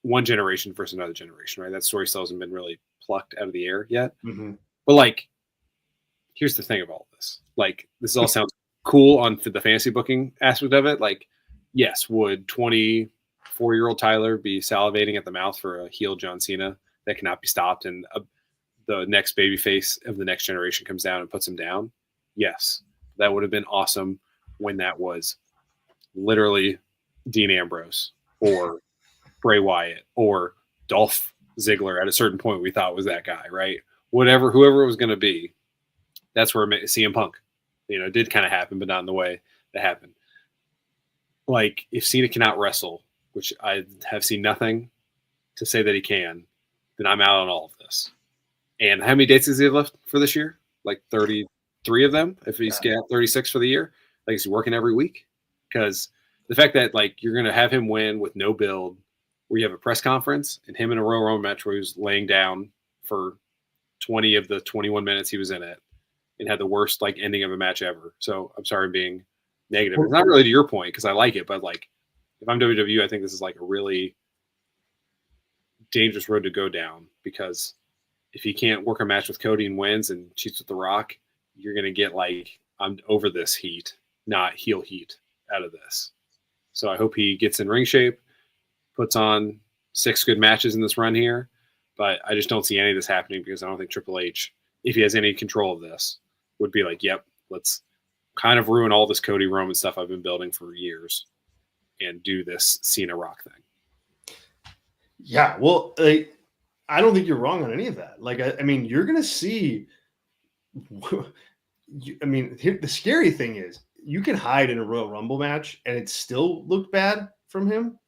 one generation versus another generation, right? That story still hasn't been really plucked out of the air yet. Mm-hmm. But like, here's the thing about all this. Like, this all sounds cool on the fantasy booking aspect of it. Like, yes, would 24-year-old Tyler be salivating at the mouth for a heel John Cena that cannot be stopped and the next babyface of the next generation comes down and puts him down? Yes, that would have been awesome when that was literally Dean Ambrose or Bray Wyatt or Dolph Ziggler at a certain point we thought was that guy, right? Whoever it was going to be, that's where CM Punk, did kind of happen, but not in the way that happened. Like, if Cena cannot wrestle, which I have seen nothing to say that he can, then I'm out on all of this. And how many dates does he have left for this year? Like 33 of them, if he's got 36 for the year. Like, he's working every week. Because the fact that, like, you're going to have him win with no build, where you have a press conference, and him in a Royal Rumble match where he was laying down for 20 of the 21 minutes he was in it, and had the worst, like, ending of a match ever. So I'm sorry being negative. It's not really to your point, because I like it, but, like, if I'm WWE, I think this is, like, a really dangerous road to go down, because if he can't work a match with Cody and wins and cheats with The Rock, you're going to get, like, I'm over this heat, not heel heat out of this. So I hope he gets in ring shape, puts on 6 good matches in this run here, but I just don't see any of this happening, because I don't think Triple H, if he has any control of this, would be like, yep, let's kind of ruin all this Cody Roman stuff I've been building for years and do this Cena Rock thing. Yeah, well, I don't think you're wrong on any of that. Like, I mean, you're going to see, the scary thing is you can hide in a Royal Rumble match and it still looked bad from him.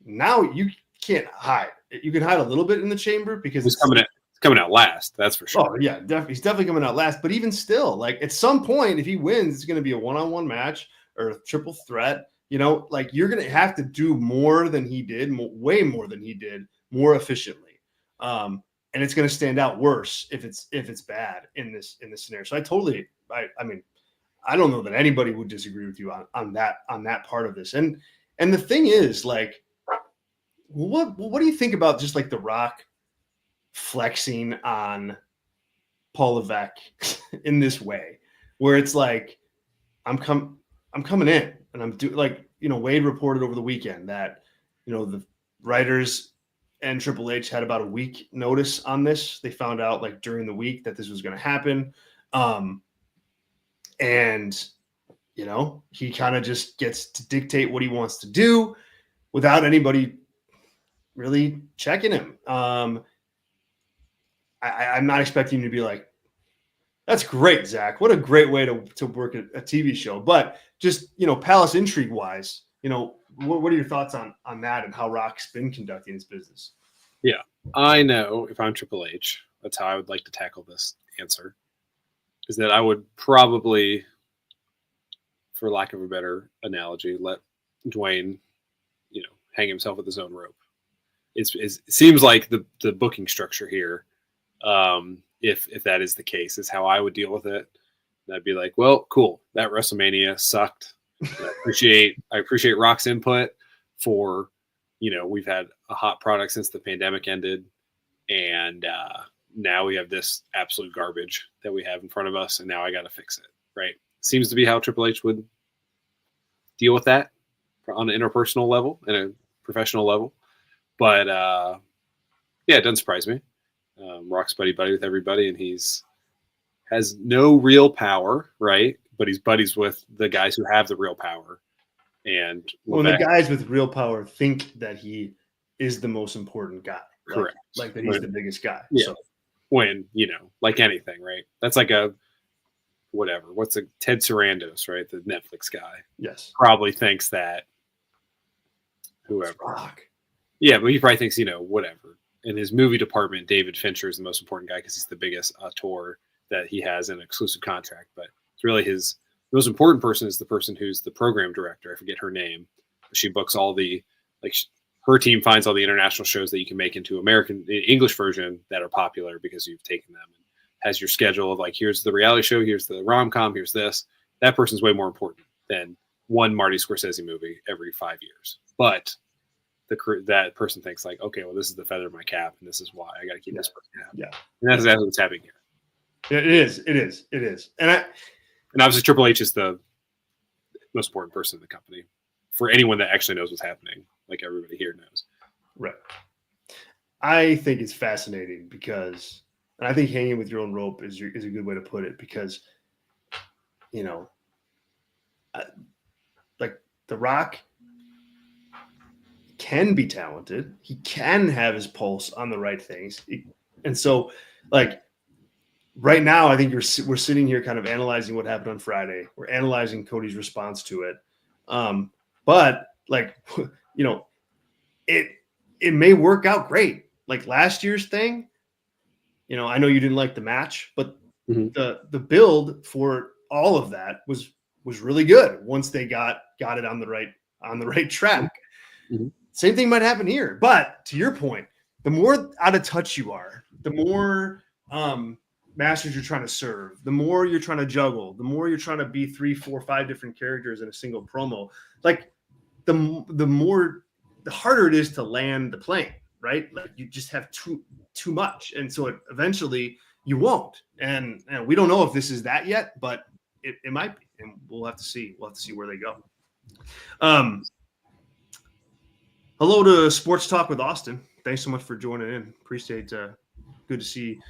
Now you can't hide. You can hide a little bit in the chamber because it's coming out last. That's for sure. Oh yeah, he's definitely coming out last. But even still, like, at some point, if he wins, it's going to be a one-on-one match or a triple threat. Like, you're going to have to do more than he did, way more than he did, more efficiently. And it's going to stand out worse if it's bad in this scenario. So I don't know that anybody would disagree with you on that part of this. And the thing is, like, what do you think about just like The Rock flexing on Paul Levesque in this way, where it's like, I'm coming in and I'm doing, like, Wade reported over the weekend that, the writers and Triple H had about a week notice on this. They found out, like, during the week that this was going to happen. And, he kind of just gets to dictate what he wants to do without anybody really checking him. I'm not expecting him to be like, that's great, Zach. What a great way to work a TV show. But just, Palace intrigue wise, what are your thoughts on that and how Rock's been conducting his business? Yeah, I know if I'm Triple H, that's how I would like to tackle this answer, is that I would probably, for lack of a better analogy, let Dwayne, hang himself with his own rope. It seems like the booking structure here, if that is the case, is how I would deal with it. And I'd be like, well, cool, that WrestleMania sucked. I appreciate Rock's input for, we've had a hot product since the pandemic ended, and now we have this absolute garbage that we have in front of us, and now I got to fix it, right? Seems to be how Triple H would deal with that on an interpersonal level and a professional level. But yeah, it doesn't surprise me. Rock's buddy with everybody, and has no real power, right? But he's buddies with the guys who have the real power. And when the guys with real power think that he is the most important guy, correct, like that he's the biggest guy. Yeah. So when, like anything, right? That's like a whatever. What's a Ted Sarandos, right? The Netflix guy. Yes. Probably thinks that whoever. Rock. Yeah, but he probably thinks, whatever. In his movie department, David Fincher is the most important guy because he's the biggest auteur that he has an exclusive contract. But it's really the most important person is the person who's the program director. I forget her name. She books all the, her team finds all the international shows that you can make into English version that are popular because you've taken them, and has your schedule of here's the reality show, here's the rom-com, here's this. That person's way more important than one Marty Scorsese movie every 5 years. But that person thinks okay, well, this is the feather of my cap, and this is why I got to keep this person happy. Yeah, and that's exactly what's happening here. Yeah, it is, and obviously Triple H is the most important person in the company for anyone that actually knows what's happening. Like everybody here knows. Right. I think it's fascinating because, and I think hanging with your own rope is a good way to put it, because, The Rock can be talented. He can have his pulse on the right things. And so, right now, I think we're sitting here kind of analyzing what happened on Friday. We're analyzing Cody's response to it. But it may work out great. Like last year's thing, I know you didn't like the match, but the build for all of that was really good once they got it on the right track. Mm-hmm. Same thing might happen here. But to your point, the more out of touch you are, the more masters you're trying to serve, the more you're trying to juggle, the more you're trying to be 3, 4, 5 different characters in a single promo. The harder it is to land the plane, right? You just have too much, and so eventually you won't. And we don't know if this is that yet, but it might be, and we'll have to see. We'll have to see where they go. Hello to Sports Talk with Austin. Thanks so much for joining in. Appreciate. Good to see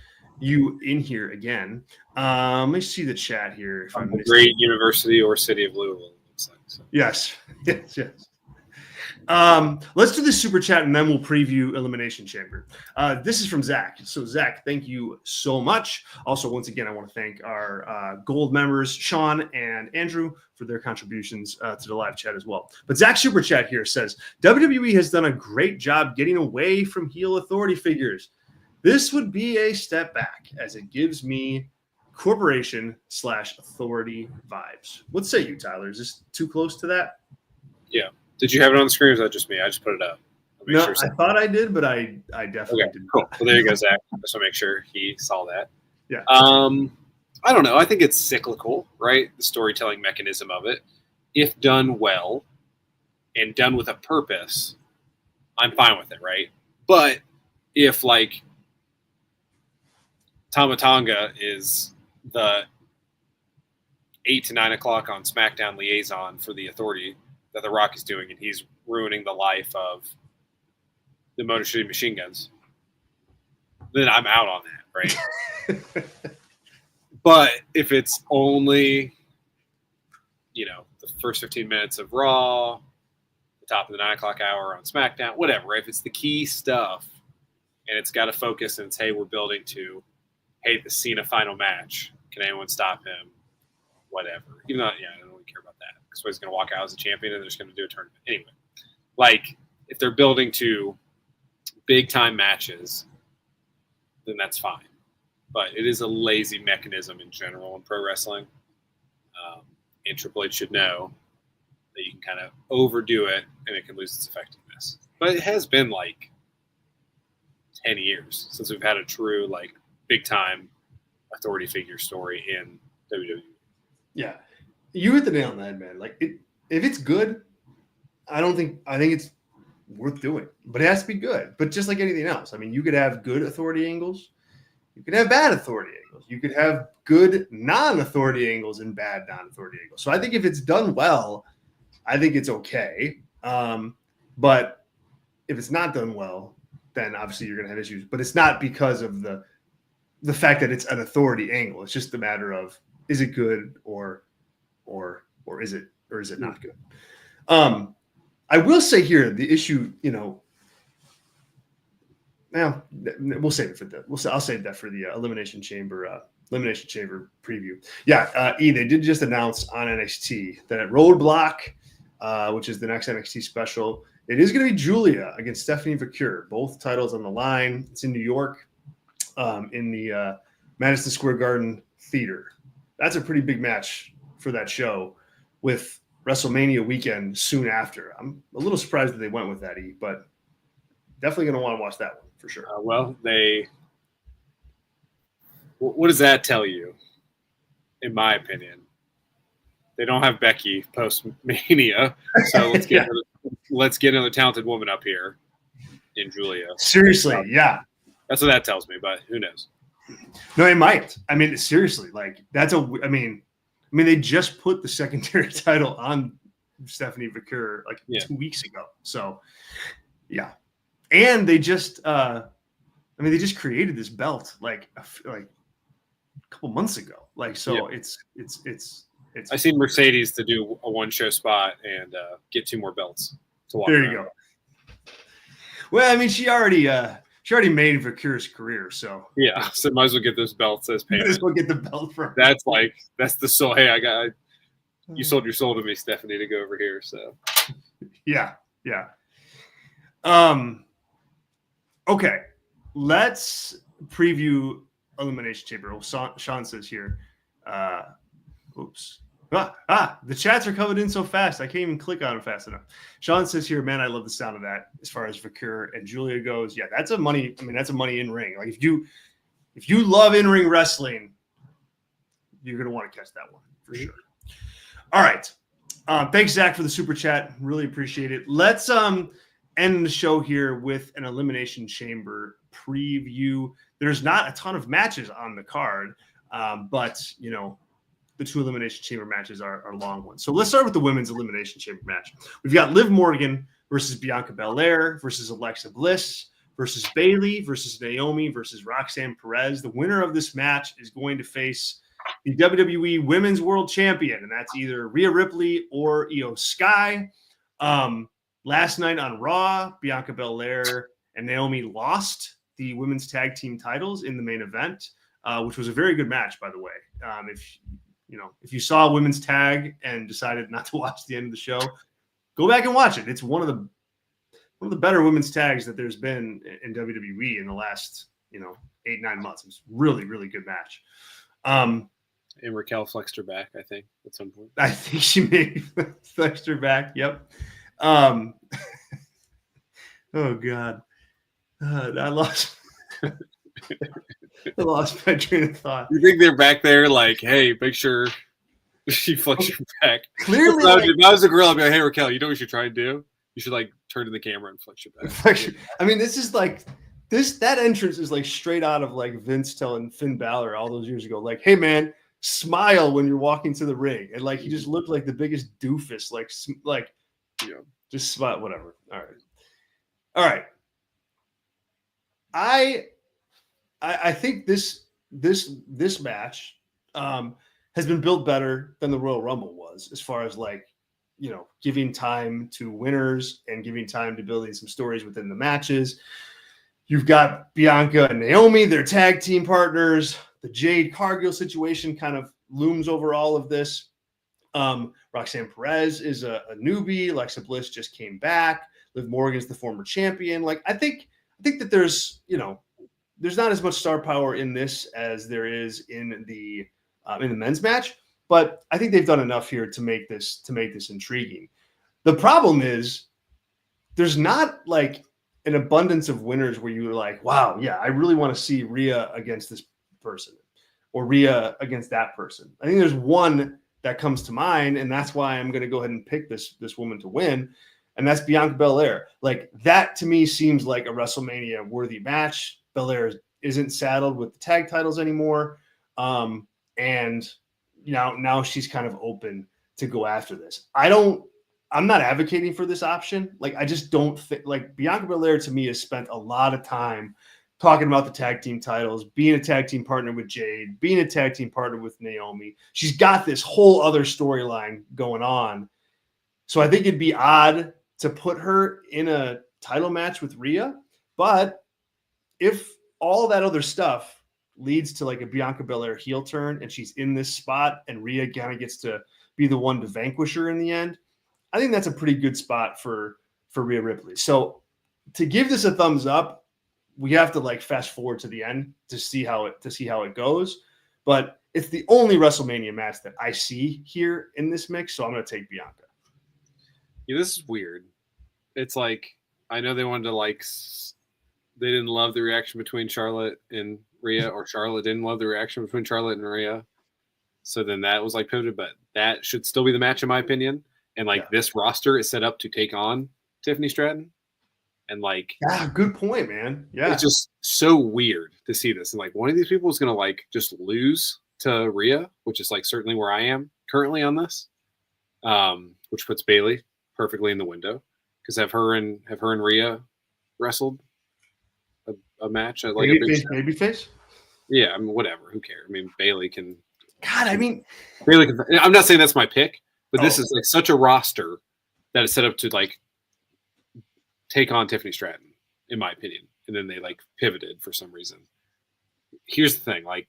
you in here again. Let me see the chat here. If I'm great university or city of Louisville. Looks like so. Yes. Let's do the super chat and then we'll preview Elimination Chamber. This is from Zach. So Zach, thank you so much. Also, once again, I want to thank our gold members, Sean and Andrew, for their contributions to the live chat as well. But Zach super chat here says, WWE has done a great job getting away from heel authority figures. This would be a step back as it gives me corporation/authority vibes. What say you, Tyler? Is this too close to that? Yeah. Did you have it on the screen or is that just me? I just put it up. No, I thought I did, but I definitely didn't. Cool. Well, there you go, Zach. Just to make sure he saw that. Yeah. I don't know. I think it's cyclical, right? The storytelling mechanism of it. If done well and done with a purpose, I'm fine with it, right? But if Tama Tonga is the 8 to 9 o'clock on SmackDown liaison for the authority that The Rock is doing, and he's ruining the life of the Motor City Machine Guns, then I'm out on that, right? But if it's only, the first 15 minutes of Raw, the top of the 9 o'clock hour on SmackDown, whatever, right? If it's the key stuff and it's got to focus and it's, hey, we're building to, hey, the Cena final match, can anyone stop him? Whatever. Even though, I don't really care about that. Because he's going to walk out as a champion and they're just going to do a tournament. Anyway, if they're building to big-time matches, then that's fine. But it is a lazy mechanism in general in pro wrestling. And Triple H should know that you can kind of overdo it and it can lose its effectiveness. But it has been 10 years since we've had a true, big-time authority figure story in WWE. Yeah. You hit the nail on the head, man. If it's good, I think it's worth doing. But it has to be good. But just like anything else, you could have good authority angles. You could have bad authority angles. You could have good non-authority angles and bad non-authority angles. So I think if it's done well, I think it's okay. But if it's not done well, then obviously you're going to have issues. But it's not because of the fact that it's an authority angle. It's just a matter of, is it good or is it not good? I will say here, the issue, well, we'll save it for that. I'll save that for the Elimination Chamber preview. Yeah, they did just announce on NXT that at Roadblock, which is the next NXT special, it is going to be Julia against Stephanie Vaquer. Both titles on the line. It's in New York, in the Madison Square Garden Theater. That's a pretty big match for that show, with WrestleMania weekend soon after. I'm a little surprised that they went with that, but definitely going to want to watch that one for sure. What does that tell you? In my opinion, they don't have Becky post Mania, so let's get another talented woman up here in Julia. Seriously, yeah, that's what that tells me. But who knows? No, it might. I mean, seriously, like I mean, they just put the secondary title on Stephanie Vaquer 2 weeks ago. So, yeah, and they just, they just created this belt like a couple months ago. It's. I seen Mercedes to do a one-show spot and get 2 more belts to walk. There you go. Well, I mean, she already made Vaquer's career, so yeah. So might as well get those belts as payment. Might as well get the belt from. That's the soul. Hey, you sold your soul to me, Stephanie, to go over here. So yeah. Okay, let's preview Elimination Chamber. Well, Sean says here. Oops. The chats are coming in so fast. I can't even click on them fast enough. Sean says here, man, I love the sound of that. As far as Vaquer and Julia goes, yeah, that's a money. That's a money in ring. Like if you love in ring wrestling, you're gonna want to catch that one for sure. All right. Thanks, Zach, for the super chat. Really appreciate it. Let's end the show here with an Elimination Chamber preview. There's not a ton of matches on the card, but the 2 Elimination Chamber matches are long ones. So let's start with the women's Elimination Chamber match. We've got Liv Morgan versus Bianca Belair versus Alexa Bliss versus Bayley versus Naomi versus Roxanne Perez. The winner of this match is going to face the WWE Women's World Champion, and that's either Rhea Ripley or Io Sky. Last night on Raw, Bianca Belair and Naomi lost the women's tag team titles in the main event, which was a very good match, by the way. If you saw women's tag and decided not to watch the end of the show, go back and watch it. It's one of the better women's tags that there's been in WWE in the last 8-9 months. It was really, really good match. And Raquel flexed her back, I think, at some point. I think she maybe flexed her back. Yep. Oh God, I lost. I lost my train of thought. You think they're back there like, hey, make sure she flexes her back? Clearly, if I was a girl, I'd be like, hey, Raquel, you know what you should try and do? You should turn to the camera and flex your back. I mean, this is that entrance is straight out of Vince telling Finn Balor all those years ago, hey man, smile when you're walking to the ring, and he just looked like the biggest doofus, just smile, whatever. All right. I think this match has been built better than the Royal Rumble was, as far as giving time to winners and giving time to building some stories within the matches. You've got Bianca and Naomi, their tag team partners. The Jade Cargill situation kind of looms over all of this. Roxanne Perez is a newbie. Alexa Bliss just came back. Liv Morgan's the former champion. I think that there's not as much star power in this as there is in the men's match, but I think they've done enough here to make this intriguing. The problem is there's not an abundance of winners where you're wow, yeah, I really want to see Rhea against this person or Rhea against that person. I think there's one that comes to mind, and that's why I'm going to go ahead and pick this woman to win, and that's Bianca Belair. That to me seems like a WrestleMania worthy match. Belair isn't saddled with the tag titles anymore, and now she's kind of open to go after this. I don't I'm not advocating for this option. Like, I just don't think, like, Bianca Belair to me has spent a lot of time talking about the tag team titles, being a tag team partner with Jade, being a tag team partner with Naomi. She's got this whole other storyline going on. So I think it'd be odd to put her in a title match with Rhea. But if all that other stuff leads to like a Bianca Belair heel turn and she's in this spot and Rhea kind of gets to be the one to vanquish her in the end, I think that's a pretty good spot for Rhea Ripley. So to give this a thumbs up, we have to like fast forward to the end to see how it goes. But it's the only WrestleMania match that I see here in this mix, so I'm going to take Bianca. Yeah, this is weird. It's like, I know they wanted to like, they didn't love the reaction between Charlotte and Rhea, or Charlotte didn't love the reaction between Charlotte and Rhea. So then that was like pivoted, but that should still be the match in my opinion. And like this roster is set up to take on Tiffany Stratton. And like, yeah, good point, man. Yeah. It's just so weird to see this. And like one of these people is going to like just lose to Rhea, which is like certainly where I am currently on this. Which puts Bayley perfectly in the window, because have her and Rhea wrestled a match at like baby face. Yeah, I mean, whatever. Who cares? I mean, Bayley can. God, I mean, Bayley can. I'm not saying that's my pick, but this is like such a roster that is set up to like take on Tiffany Stratton, in my opinion. And then they like pivoted for some reason. Here's the thing: like,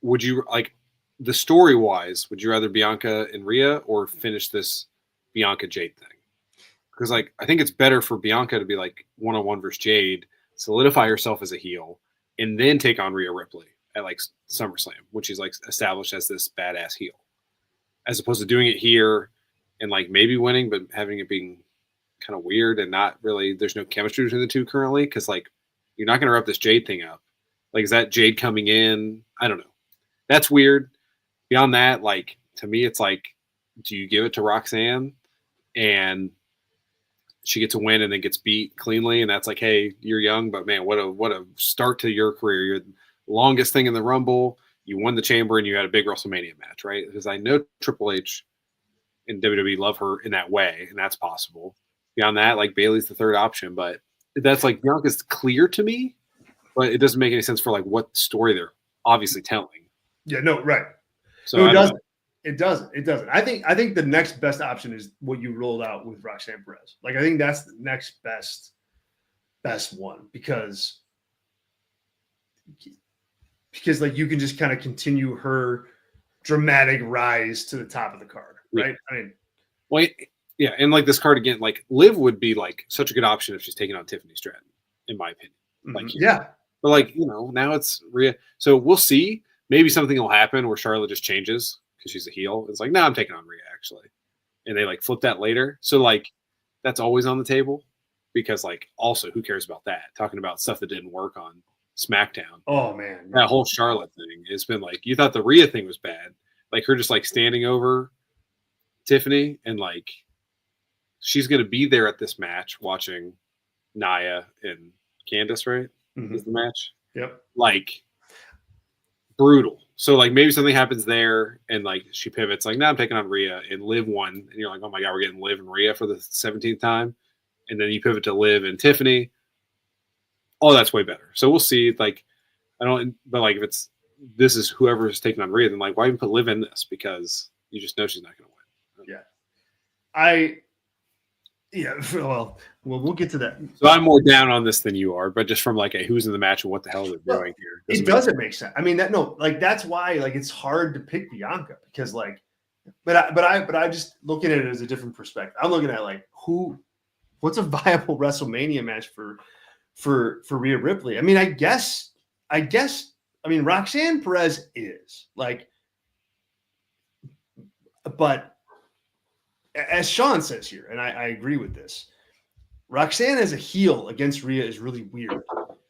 would you like the story wise? Would you rather Bianca and Rhea or finish this Bianca Jade thing? Because like I think it's better for Bianca to be like 1-on-1 versus Jade, solidify herself as a heel, and then take on Rhea Ripley at like SummerSlam, when she's like established as this badass heel, as opposed to doing it here and like maybe winning, but having it being kind of weird and not really, there's no chemistry between the two currently. Cause like, you're not going to wrap this Jade thing up. Like, is that Jade coming in? I don't know. That's weird. Beyond that, like, to me, it's like, do you give it to Roxanne and she gets a win and then gets beat cleanly? And that's like, hey, you're young, but man, what a start to your career. You're the longest thing in the Rumble. You won the Chamber and you had a big WrestleMania match, right? Because I know Triple H and WWE love her in that way, and that's possible. Beyond that, like, Bayley's the third option, but that's like, Bianca's clear to me, but it doesn't make any sense for like what story they're obviously telling. Yeah, no, right. So no, it doesn't. It doesn't. I think the next best option is what you rolled out with Roxanne Perez. Like, I think that's the next best one, because like you can just kind of continue her dramatic rise to the top of the card, right? Yeah. I mean, well, yeah, and like this card again, like Liv would be like such a good option if she's taking on Tiffany Stratton, in my opinion. Like, yeah, but like, you know, now it's Rhea, so we'll see. Maybe something will happen where Charlotte just changes because she's a heel. It's like, no, I'm taking on Rhea actually, and they like flip that later. So like, that's always on the table, because like, also, who cares about that? Talking about stuff that didn't work on SmackDown. Oh man, that whole Charlotte thing has been like, you thought the Rhea thing was bad, like her just like standing over Tiffany, and like she's gonna be there at this match watching Nia and Candice, right? Mm-hmm. Is the match? Yep. Like, brutal. So like maybe something happens there, and like she pivots, like, now I'm taking on Rhea, and Liv won, and you're like, oh my god, we're getting Liv and Rhea for the 17th time, and then you pivot to Liv and Tiffany. Oh, that's way better. So we'll see. Like, I don't, but like, if this is whoever's taking on Rhea, then like, why even put Liv in this? Because you just know she's not going to win. Yeah. Well, we'll get to that. So I'm more down on this than you are, but just from like a who's in the match and what the hell they're doing here. It doesn't make sense. I mean, that's why like it's hard to pick Bianca, because like, but I just looking at it as a different perspective. I'm looking at like what's a viable WrestleMania match for Rhea Ripley. I mean, I guess Roxanne Perez is like, but as Sean says here, and I agree with this, Roxanne as a heel against Rhea is really weird.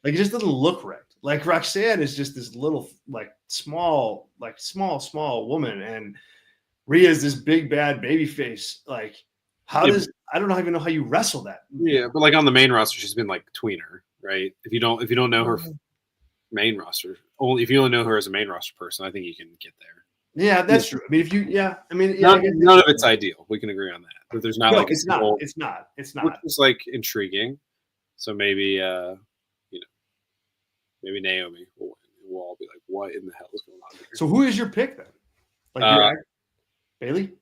Like, it just doesn't look right. Like, Roxanne is just this little, like, small woman, and Rhea is this big bad baby face. Like, I don't even know how you wrestle that. Yeah, but like on the main roster, she's been like tweener, right? If you don't know her main roster, only if you only know her as a main roster person, I think you can get there. Yeah, that's true. I mean, None of it's ideal. We can agree on that. But there's not it's not. It's not. Which is like intriguing. So maybe maybe Naomi will win. We'll all be like, what in the hell is going on here? So who is your pick then? Like Bailey?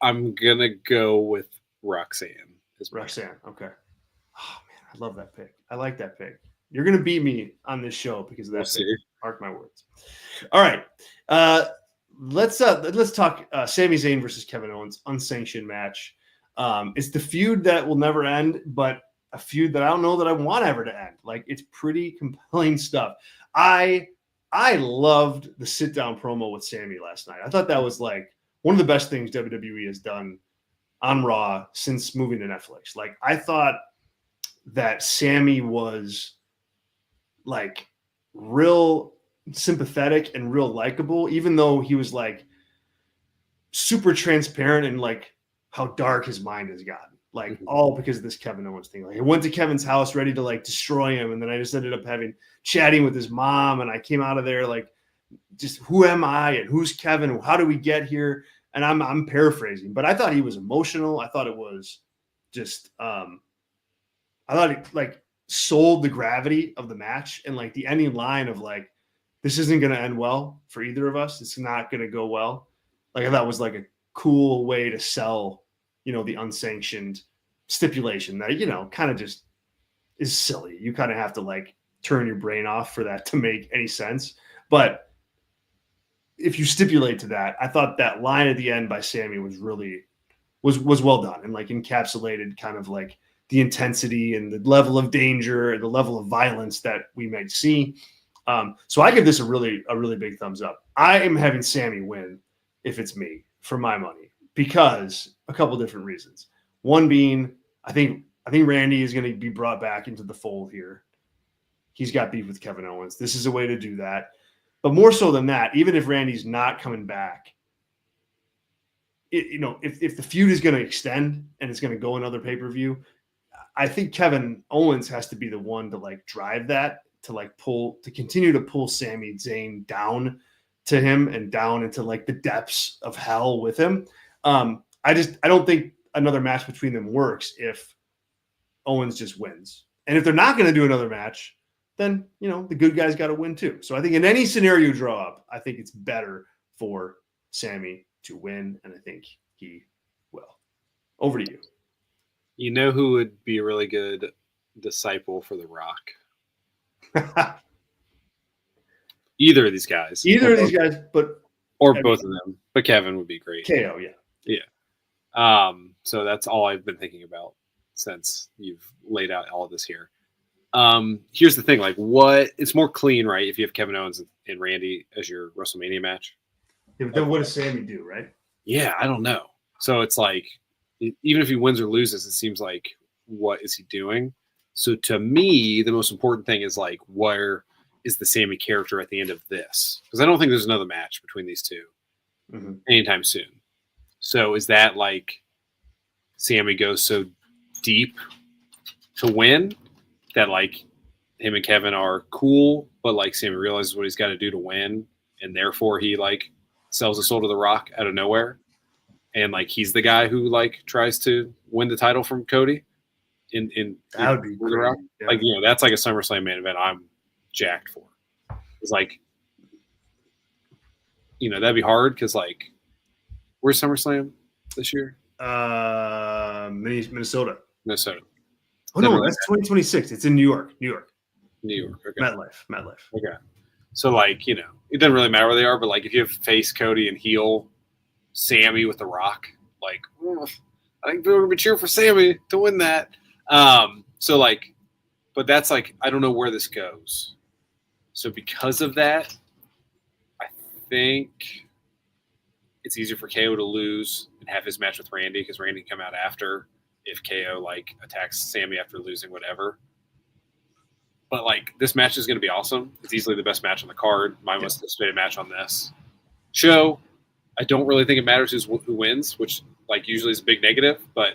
I'm gonna go with Roxanne. Roxanne. Okay. Oh man, I love that pick. I like that pick. You're gonna beat me on this show because of that. We'll Mark my words. All right. Let's talk Sami Zayn versus Kevin Owens unsanctioned match. It's the feud that will never end, but a feud that I don't know that I want ever to end. Like, it's pretty compelling stuff. I loved the sit down promo with Sami last night. I thought that was like one of the best things WWE has done on Raw since moving to Netflix. Like, I thought that Sami was like real sympathetic and real likable, even though he was like super transparent and like how dark his mind has gotten. Like, all because of this Kevin Owens thing. Like, I went to Kevin's house ready to like destroy him, and then I just ended up chatting with his mom, and I came out of there like, just who am I and who's Kevin? How do we get here? And I'm paraphrasing, but I thought he was emotional. I thought it was just I thought it like sold the gravity of the match, and like the ending line of like, this isn't going to end well for either of us. It's not going to go well. Like, I thought was like a cool way to sell, the unsanctioned stipulation that, kind of just is silly. You kind of have to like turn your brain off for that to make any sense. But if you stipulate to that, I thought that line at the end by Sami was really was well done, and like encapsulated kind of like the intensity and the level of danger and the level of violence that we might see. So I give this a really big thumbs up. I am having Sami win if it's me, for my money, because a couple different reasons. One being, I think Randy is going to be brought back into the fold here. He's got beef with Kevin Owens. This is a way to do that. But more so than that, even if Randy's not coming back, if the feud is going to extend and it's going to go another pay-per-view, I think Kevin Owens has to be the one to like drive that, to continue to pull Sami Zayn down to him and down into like the depths of hell with him. I don't think another match between them works if Owens just wins. And if they're not going to do another match, then, the good guys got to win too. So I think in any scenario you draw up, I think it's better for Sami to win, and I think he will. Over to you. You know who would be a really good disciple for The Rock? Either of these guys. Or both of them. But Kevin would be great. KO, yeah. Yeah. So that's all I've been thinking about since you've laid out all of this here. Here's the thing, like, it's more clean, right, if you have Kevin Owens and Randy as your WrestleMania match. Yeah, but then what does Sami do, right? Yeah, I don't know. So it's like, even if he wins or loses, it seems like, what is he doing? So to me, the most important thing is like, where is the Sami character at the end of this? Because I don't think there's another match between these two anytime soon. So is that like Sami goes so deep to win that like him and Kevin are cool, but like Sami realizes what he's got to do to win, and therefore he like sells his soul to The Rock out of nowhere, and like he's the guy who like tries to win the title from Cody. That would be great. Yeah. Like, that's like a SummerSlam main event I'm jacked for. It's like, that'd be hard because like, where's SummerSlam this year? Minnesota. Oh no, that's 2026. It's in New York. Okay. MetLife. Okay. So like, it doesn't really matter where they are, but like if you have face Cody and heel Sami with The Rock, like, I think people are gonna be cheering for Sami to win that. So like, but that's like, I don't know where this goes. So because of that, I think it's easier for KO to lose and have his match with Randy, because Randy can come out after if KO like attacks Sami after losing whatever. But like, this match is going to be awesome. It's easily the best match on the card. My most anticipated match on this show. I don't really think it matters who wins, which like usually is a big negative, but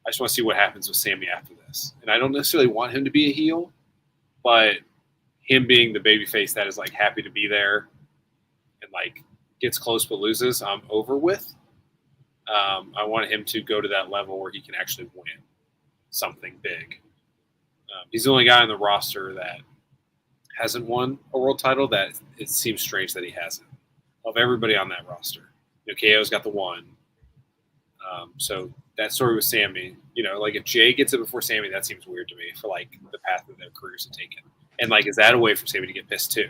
I just want to see what happens with Sami after this. And I don't necessarily want him to be a heel, but him being the babyface that is like happy to be there and like gets close but loses, I'm over with. I want him to go to that level where he can actually win something big. He's the only guy on the roster that hasn't won a world title that it seems strange that he hasn't. Of everybody on that roster, KO's got the one. So that story with Sammy, like if Jay gets it before Sammy, that seems weird to me for like the path that their careers have taken. And like, is that a way for Sammy to get pissed too?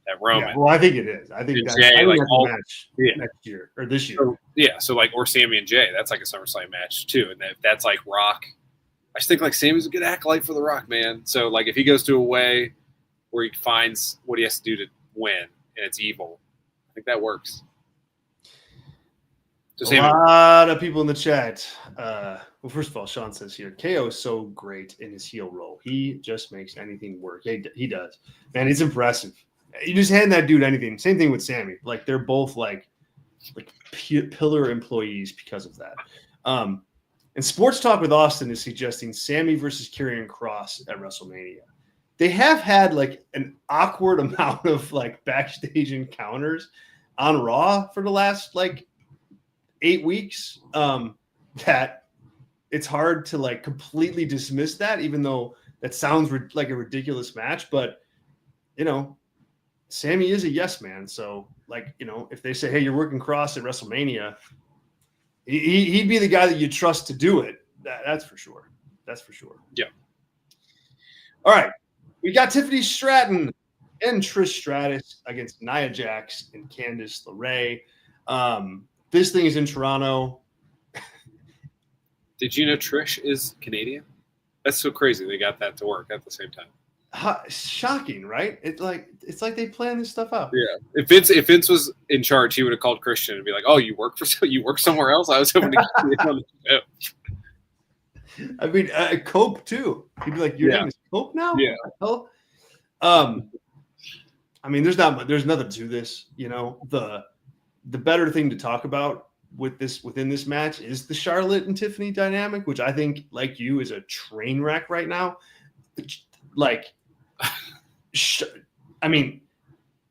That Roman. Yeah, well, I think it is. I think that's Jay, a match next year or this year. So like, or Sammy and Jay, that's like a SummerSlam match too. And that's like Rock. I just think like Sammy's a good acolyte for The Rock, man. So like if he goes to a way where he finds what he has to do to win and it's evil, I think that works. A lot of people in the chat. Well, first of all, Sean says here, KO is so great in his heel role. He just makes anything work. He does. Man, it's impressive. You just hand that dude anything. Same thing with Sammy. Like they're both like pillar employees because of that. And Sports Talk with Austin is suggesting Sammy versus Karrion Kross at WrestleMania. They have had like an awkward amount of like backstage encounters on Raw for the last like 8 weeks. That it's hard to like completely dismiss that, even though that sounds like a ridiculous match. But Sammy is a yes man. So like if they say, hey, you're working Kross at WrestleMania, he'd be the guy that you trust to do it. That's for sure. That's for sure. Yeah. All right. We got Tiffany Stratton and Trish Stratus against Nia Jax and Candice LeRae. This thing is in Toronto. Did you know Trish is Canadian? That's so crazy. They got that to work at the same time. Shocking, right? It's like they plan this stuff out. Yeah. If Vince was in charge, he would have called Christian and be like, "Oh, you work somewhere else?" I was hoping to get you on the show. I mean, Cope too. He'd be like, "Your name is Cope now?" Yeah. I mean, there's nothing to this. The better thing to talk about within this match is the Charlotte and Tiffany dynamic, which I think, like you, is a train wreck right now. Like, I mean,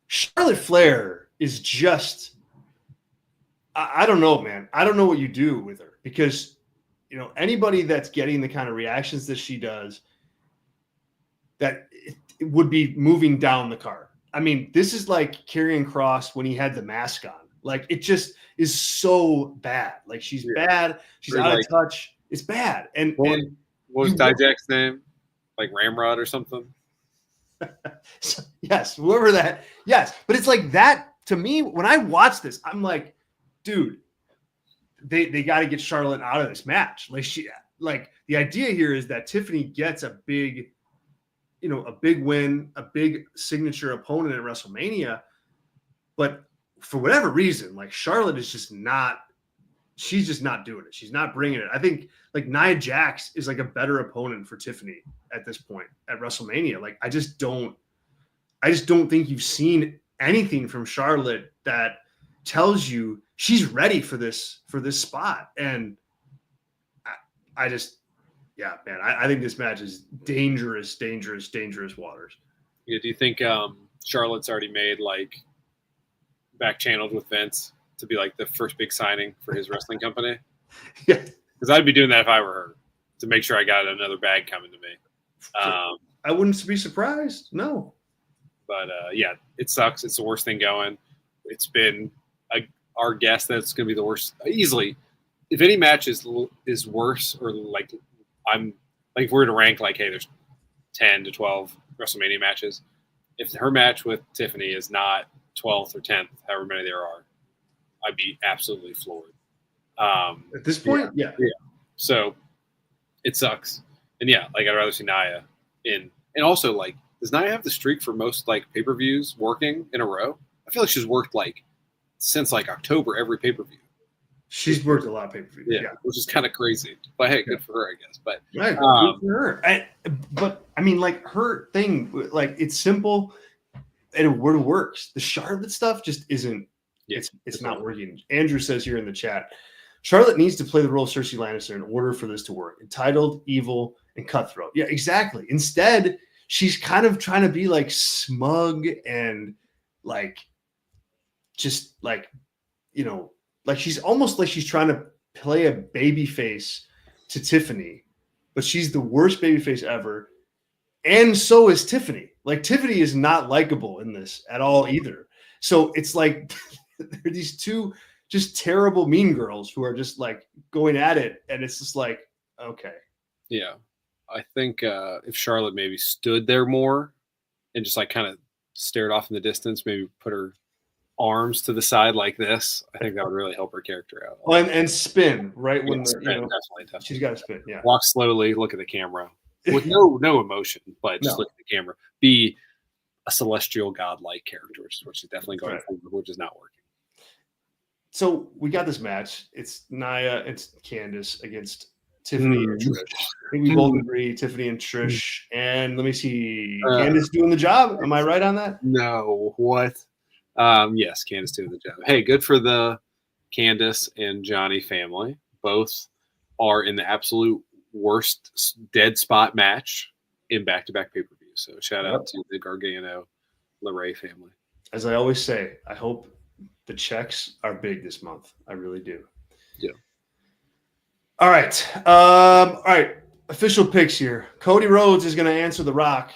Charlotte Flair is just, I don't know, man. I don't know what you do with her because, anybody that's getting the kind of reactions that she does, that it would be moving down the card. I mean, this is like Karrion Kross when he had the mask on. Like, it just is so bad. Like, she's bad. She's out of touch. It's bad. And what was Dijak's name? Like Ramrod or something? Yes, whoever that. Yes, but it's like that to me. When I watch this, I'm like, dude, they got to get Charlotte out of this match. Like the idea here is that Tiffany gets a big win, a big signature opponent at WrestleMania, but for whatever reason, like Charlotte is just not. She's just not doing it. She's not bringing it. I think like Nia Jax is like a better opponent for Tiffany at this point at WrestleMania. Like I just don't think you've seen anything from Charlotte that tells you she's ready for this spot. And I think this match is dangerous waters. Yeah. Do you think Charlotte's already made like back channeled with Vince to be like the first big signing for his wrestling company? Yeah. Because I'd be doing that if I were her to make sure I got another bag coming to me. I wouldn't be surprised. No. But it sucks. It's the worst thing going. It's been our guess that it's going to be the worst easily. If any match is worse, or like I'm like, if we're to rank like, hey, there's 10 to 12 WrestleMania matches. If her match with Tiffany is not 12th or 10th, however many there are, I'd be absolutely floored. At this point, yeah. So it sucks, and like I'd rather see Nia in. And also, like, does Nia have the streak for most like pay-per-views working in a row? I feel like she's worked like since like October every pay-per-view. She's worked a lot of pay-per-views, yeah, which is kind of crazy. But hey, good for her, I guess. But right, good for her. But I mean, like her thing, like it's simple and it works. The Charlotte stuff just isn't. It's not working. Andrew says here in the chat, Charlotte needs to play the role of Cersei Lannister in order for this to work. Entitled, evil, and cutthroat. Yeah, exactly. Instead, she's kind of trying to be like smug and like just like, like she's almost like she's trying to play a baby face to Tiffany, but she's the worst baby face ever. And so is Tiffany. Like Tiffany is not likable in this at all either. So it's like there are these two just terrible mean girls who are just like going at it. And it's just like, okay. Yeah. I think if Charlotte maybe stood there more and just like kind of stared off in the distance, maybe put her arms to the side like this, I think that would really help her character out. Oh, and spin right when definitely. She's got to spin. Yeah. Walk slowly, look at the camera with no emotion, but just look at the camera. Be a celestial godlike character, which is what she's definitely going for, which is not working. So we got this match. It's Nia, it's Candice against Tiffany and Trish. I think we both agree, Tiffany and Trish. And let me see, Candice doing the job. Am I right on that? No. What? Yes, Candice doing the job. Hey, good for the Candice and Johnny family. Both are in the absolute worst dead spot match in back-to-back pay-per-views. So shout out to the Gargano-LeRae family. As I always say, I hope the checks are big this month. I really do. Yeah. All right. All right. Official picks here. Cody Rhodes is going to answer The Rock.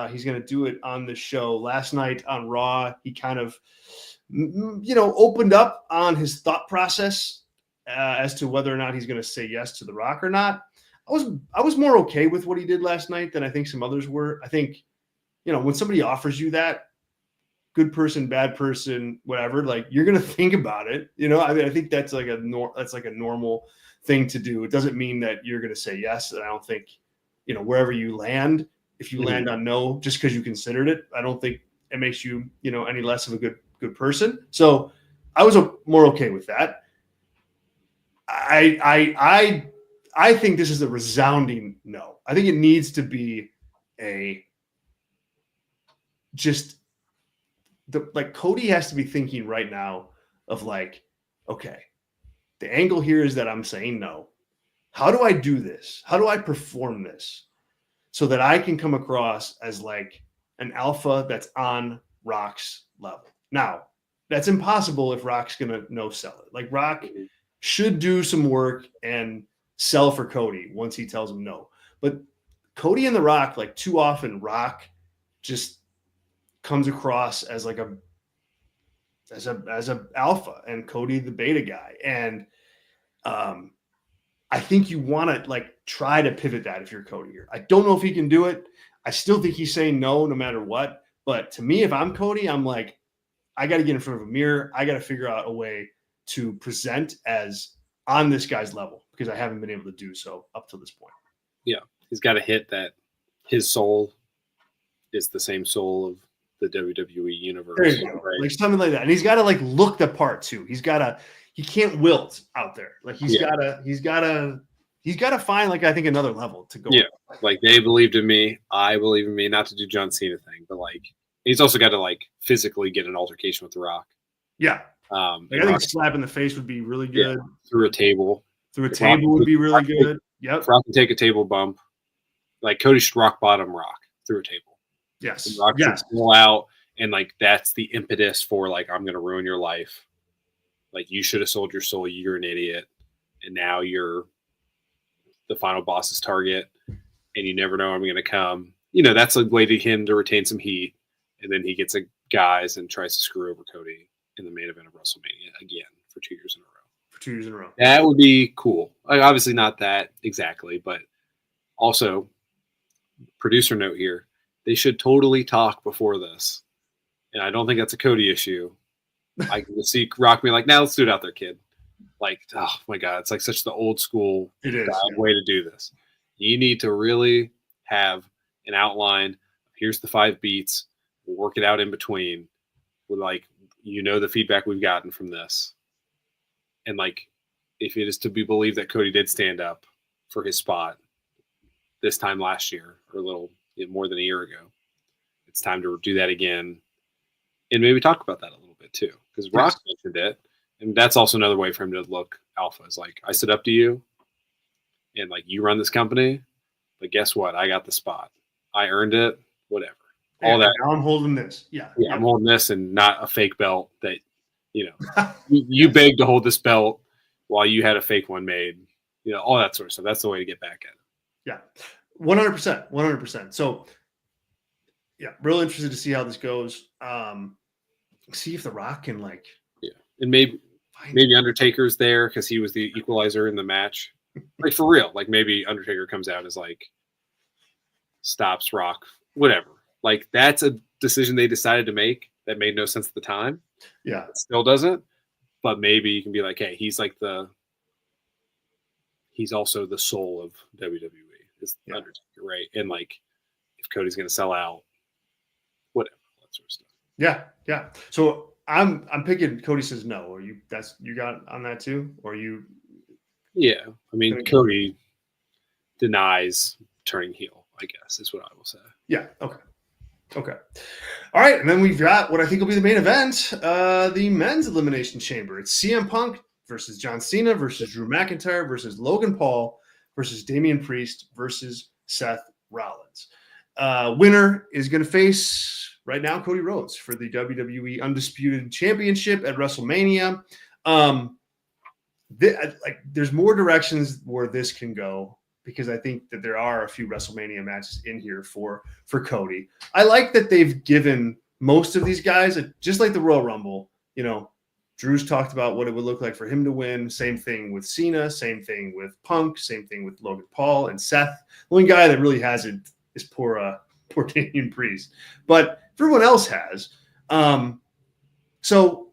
He's going to do it on the show. Last night on Raw, he kind of, opened up on his thought process as to whether or not he's going to say yes to The Rock or not. I was more okay with what he did last night than I think some others were. I think, when somebody offers you that, good person, bad person, whatever, like you're going to think about it. I think that's like a normal thing to do. It doesn't mean that you're going to say yes. And I don't think, wherever you land, if you land on no, just because you considered it, I don't think it makes you, any less of a good person. So I was more okay with that. I think this is a resounding no. I think it needs to be Cody has to be thinking right now of like, okay, the angle here is that I'm saying no. How do I do this? How do I perform this so that I can come across as like an alpha that's on Rock's level? Now, that's impossible if Rock's going to no sell it. Like Rock should do some work and sell for Cody once he tells him no. But Cody and The Rock, like too often, Rock just comes across as like as a alpha and Cody the beta guy. And I think you want to like try to pivot that if you're Cody here. I don't know if he can do it. I still think he's saying no matter what. But to me, if I'm Cody, I'm like, I got to get in front of a mirror. I got to figure out a way to present as on this guy's level because I haven't been able to do so up to this point. Yeah. He's got to hit that his soul is the same soul of the WWE universe. There you go. Right? Like something like that. And he's got to like look the part too. He can't wilt out there. Like he's got to find like, I think another level to go. Yeah. Like they believed in me. I believe in me, not to do John Cena thing, but like, he's also got to like physically get an altercation with The Rock. Yeah. I think a slap in the face would be really good. Yeah, through a table. Would be really good. Yep. Rock can take a table bump. Like Cody should rock bottom Rock through a table. Yes. And Rock should pull out, and like that's the impetus for like I'm gonna ruin your life. Like you should have sold your soul. You're an idiot, and now you're the final boss's target, and you never know I'm gonna come. That's a way to him to retain some heat, and then he gets a guys and tries to screw over Cody in the main event of WrestleMania again for 2 years in a row. That would be cool. Like, obviously not that exactly, but also producer note here. They should totally talk before this. And I don't think that's a Cody issue. I can see Rock being like, now let's do it out there, kid. Like, oh my God, it's like such the old school way to do this. You need to really have an outline. Here's the 5 beats. We'll work it out in between with like, the feedback we've gotten from this. And like, if it is to be believed that Cody did stand up for his spot this time last year, or a little more than a year ago, it's time to do that again and maybe talk about that a little bit too. Because Rock mentioned it, and that's also another way for him to look alpha. Is like, I stood up to you, and like you run this company, but guess what? I got the spot. I earned it. Whatever. All that. Now I'm holding this. Yeah. I'm holding this, and not a fake belt that You know, you begged to hold this belt while you had a fake one made. You know, all that sort of stuff. That's the way to get back at it. Yeah, 100%, 100%. So, yeah, real interested to see how this goes. See if The Rock can and maybe Undertaker's there because he was the equalizer in the match. Like for real, like maybe Undertaker comes out as like stops Rock, whatever. Like that's a decision they decided to make that made no sense at the time. Yeah, it still doesn't. But maybe you can be like, hey, he's also the soul of WWE. Is Undertaker, right? And like, if Cody's going to sell out, whatever, that sort of stuff. Yeah. So I'm picking. Cody says no. Or you got on that too, or you? Yeah, I mean, Cody denies turning heel, I guess, is what I will say. Yeah. Okay. All right, and then we've got what I think will be the main event, the men's elimination chamber. It's CM Punk versus John Cena versus Drew McIntyre versus Logan Paul versus Damian Priest versus Seth Rollins. Winner is going to face right now Cody Rhodes for the WWE Undisputed Championship at WrestleMania. There's more directions where this can go because I think that there are a few WrestleMania matches in here for Cody. I like that they've given most of these guys, just like the Royal Rumble, you know, Drew's talked about what it would look like for him to win. Same thing with Cena, same thing with Punk, same thing with Logan Paul and Seth. The only guy that really hasn't is poor Damian Priest. But everyone else has. So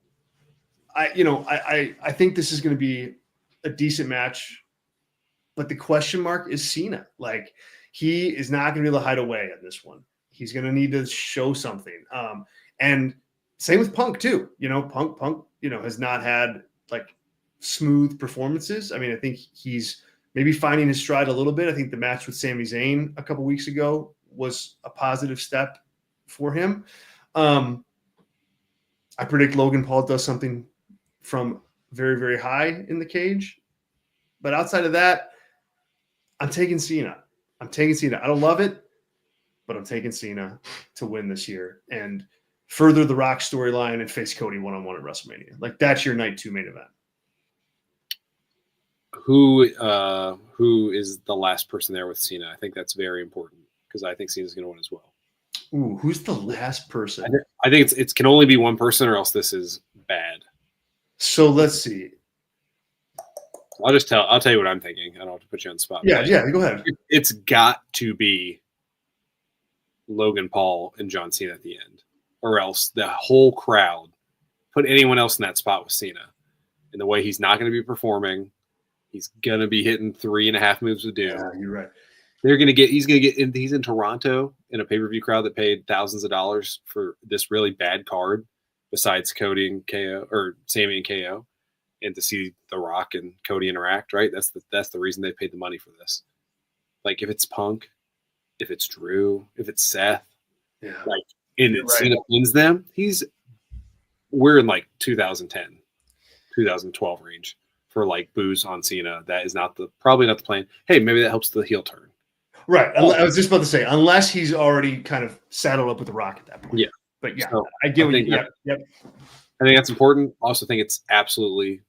I think this is going to be a decent match. But the question mark is Cena. Like, he is not going to be able to hide away on this one. He's going to need to show something. And same with Punk too. You know, Punk, has not had like smooth performances. I mean, I think he's maybe finding his stride a little bit. I think the match with Sami Zayn a couple weeks ago was a positive step for him. I predict Logan Paul does something from very, very high in the cage. But outside of that, I'm taking Cena. I don't love it, but I'm taking Cena to win this year and further the Rock storyline and face Cody one-on-one at WrestleMania. Like, that's your night 2 main event. Who is the last person there with Cena? I think that's very important because I think Cena's going to win as well. Ooh, who's the last person? I think it can only be one person or else this is bad. So let's see. I'll tell you what I'm thinking. I don't have to put you on the spot. Yeah, go ahead. It's got to be Logan Paul and John Cena at the end, or else the whole crowd put anyone else in that spot with Cena. And the way he's not going to be performing, he's going to be hitting 3.5 moves of doom. Yeah, you're right. He's in Toronto in a pay-per-view crowd that paid thousands of dollars for this really bad card besides Cody and KO or Sami and KO. And to see The Rock and Cody interact, right? That's the reason they paid the money for this. Like, if it's Punk, if it's Drew, if it's Seth, Cena wins them, we're in like 2010, 2012 range for like boos on Cena. That is probably not the plan. Hey, maybe that helps the heel turn. Right. I was just about to say, unless he's already kind of saddled up with The Rock at that point. Yeah. But yeah, so I get what you. Yep. I think that's important. I also think it's absolutely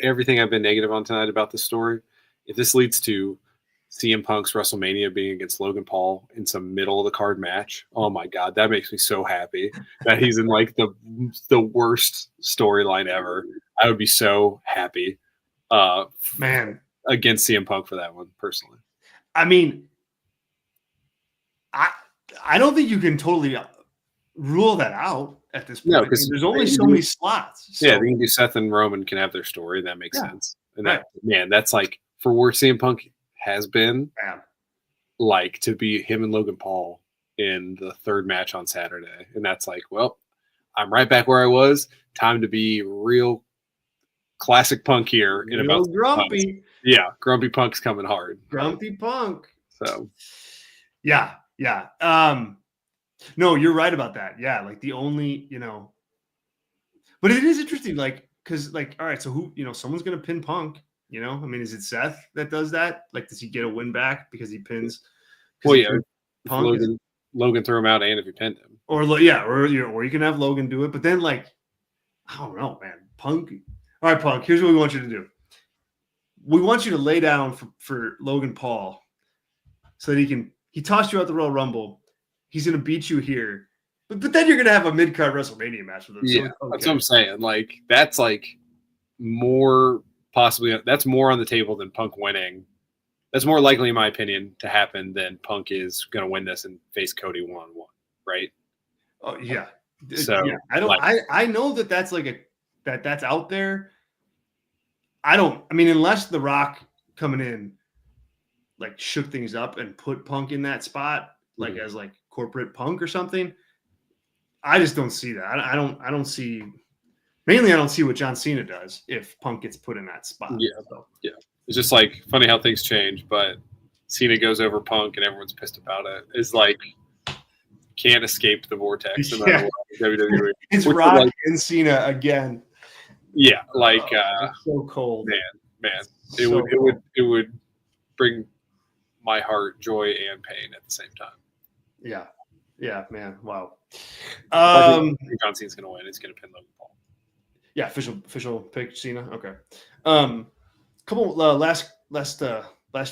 everything I've been negative on tonight about this story. If this leads to CM Punk's WrestleMania being against Logan Paul in some middle of the card match, oh my God, that makes me so happy that he's in like the worst storyline ever. I would be so happy, man, against CM Punk for that one personally. I mean, I don't think you can totally rule that out at this point. No, because there's only so many slots. So. Yeah, they can do Seth and Roman can have their story. And that makes sense. And that's like for where CM Punk has been, like to be him and Logan Paul in the third match on Saturday. And that's like, well, I'm right back where I was. Time to be real classic Punk here in about grumpy. Months. Yeah, grumpy Punk's coming hard. Grumpy Punk. So, yeah. No, you're right about that. Yeah, like the only, but it is interesting, like, because, like, all right, so who, someone's going to pin Punk, I mean, is it Seth that does that? Like, does he get a win back because he pins? Well, yeah, Punk Logan threw him out and if he pinned him. or you can have Logan do it, but then like I don't know, man. Punk. All right, Punk. Here's what we want you to do. We want you to lay down for Logan Paul so that he tossed you out the Royal Rumble. He's gonna beat you here. But then you're gonna have a mid-card WrestleMania match with him. Yeah, so that's what I'm saying. Like that's like more possibly that's more on the table than Punk winning. That's more likely, in my opinion, to happen than Punk is going to win this and face Cody 1-on-1, right? Oh yeah. So yeah. I know that's like that's out there. I mean, unless The Rock coming in like shook things up and put Punk in that spot, like as like corporate Punk or something. I just don't see that. I don't see. Mainly, I don't see what John Cena does if Punk gets put in that spot. Yeah, so. Yeah. It's just like funny how things change, but Cena goes over Punk and everyone's pissed about it. It's like can't escape the vortex. No matter what, WWE. It's Rock and Cena again. Yeah, like so cold, man. It would bring my heart joy and pain at the same time. Yeah, man. Wow. I think John Cena's gonna win. He's gonna pin Logan Paul. Yeah, official pick Cena. Okay. Couple last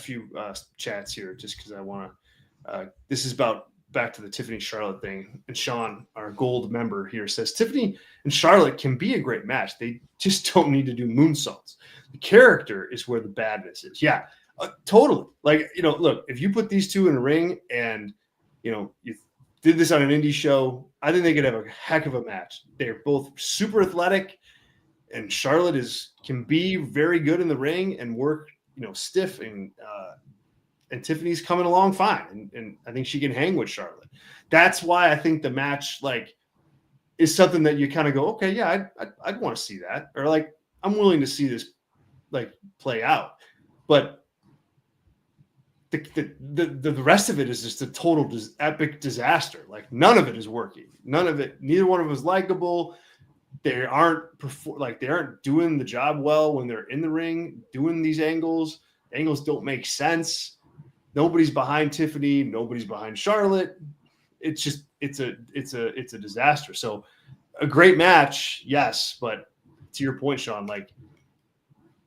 few chats here, just because I want to. This is about back to the Tiffany Charlotte thing, and Sean, our gold member here, says Tiffany and Charlotte can be a great match. They just don't need to do moonsaults. The character is where the badness is. Yeah, totally. Like look, if you put these two in a ring and you did this on an indie show, I think they could have a heck of a match. They're both super athletic. And Charlotte can be very good in the ring and work, stiff, and Tiffany's coming along fine, and I think she can hang with Charlotte. That's why I think the match is something that you kind of go, okay, yeah, I'd want to see that, or like I'm willing to see this play out, but the rest of it is just a total epic disaster. Like none of it is working. Neither one of them is likable. They aren't doing the job well when they're in the ring doing these angles. The angles don't make sense. Nobody's behind Tiffany. Nobody's behind Charlotte. It's a disaster. So a great match, yes, but to your point, Sean,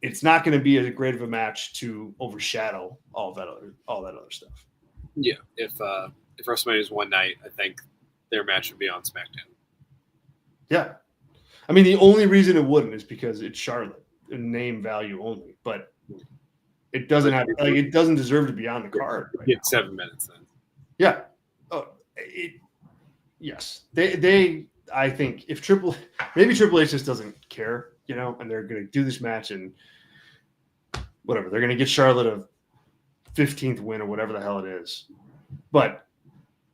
it's not going to be as great of a match to overshadow all that other stuff. Yeah, if WrestleMania is one night, I think their match would be on SmackDown. Yeah. I mean, the only reason it wouldn't is because it's Charlotte, name value only. But it doesn't have it doesn't deserve to be on the card. Right Get 7 minutes then. Yeah. Yes. They. I think if Triple H just doesn't care, and they're going to do this match and whatever, they're going to get Charlotte a 15th win or whatever the hell it is. But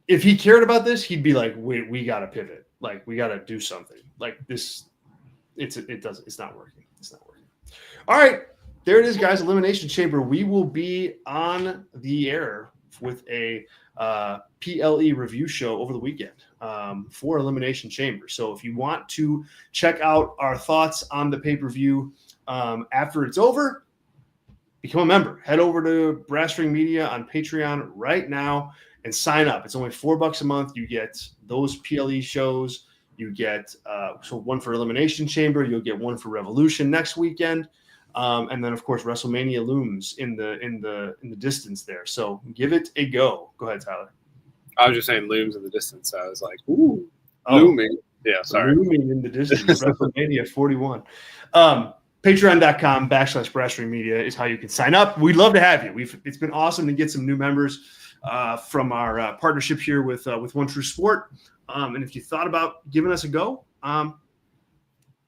if he cared about this, he'd be like, "Wait, we got to pivot. Like we got to do something. Like this, it's not working. It's not working." All right, there it is, guys. Elimination Chamber. We will be on the air with a PLE review show over the weekend for Elimination Chamber. So if you want to check out our thoughts on the pay-per-view after it's over, become a member. Head over to Brass Ring Media on Patreon right now and sign up. It's only $4 a month. You get those PLE shows. You get one for Elimination Chamber. You'll get one for Revolution next weekend, and then of course WrestleMania looms in the distance there. So give it a go. Go ahead, Tyler. I was just saying looms in the distance. I was like, ooh, looming. Yeah, sorry. Looming in the distance. WrestleMania 41. Patreon.com/Brass Ring Media is how you can sign up. We'd love to have you. It's been awesome to get some new members from our partnership here with One True Sport. And if you thought about giving us a go,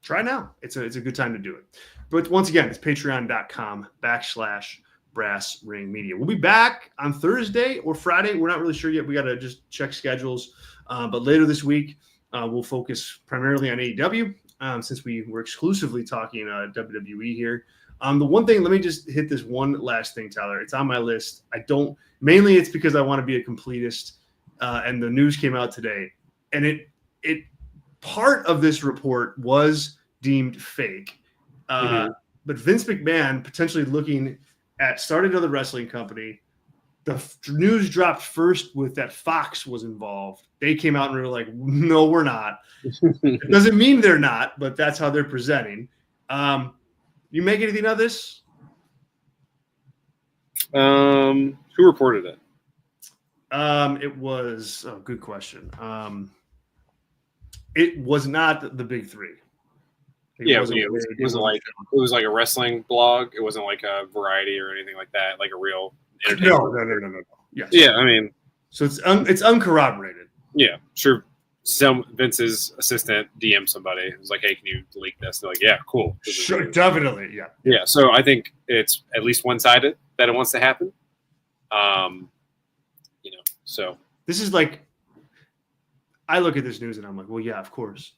try now. It's a good time to do it. But once again, it's patreon.com/Brass Ring Media. We'll be back on Thursday or Friday. We're not really sure yet. We got to just check schedules. But later this week, we'll focus primarily on AEW since we were exclusively talking WWE here. The one thing, let me just hit this one last thing, Tyler. It's on my list. Mainly it's because I want to be a completist. And the news came out today. And it part of this report was deemed fake. But Vince McMahon potentially looking at starting another wrestling company news dropped first with that Fox was involved. They came out and were like, no, we're not. It doesn't mean they're not, but that's how they're presenting. You make anything of this? Who reported it? It was good question. It was not the big three. It was like a wrestling blog. It wasn't like a Variety or anything like that, like a real No. Yes. Yeah, I mean, so it's uncorroborated. Yeah, sure. Some Vince's assistant DM somebody. It was like, "Hey, can you delete this?" They're like, "Yeah, cool." Sure, definitely, yeah. Yeah, so I think it's at least one-sided that it wants to happen. So this is like, I look at this news and I'm like, well, yeah, of course.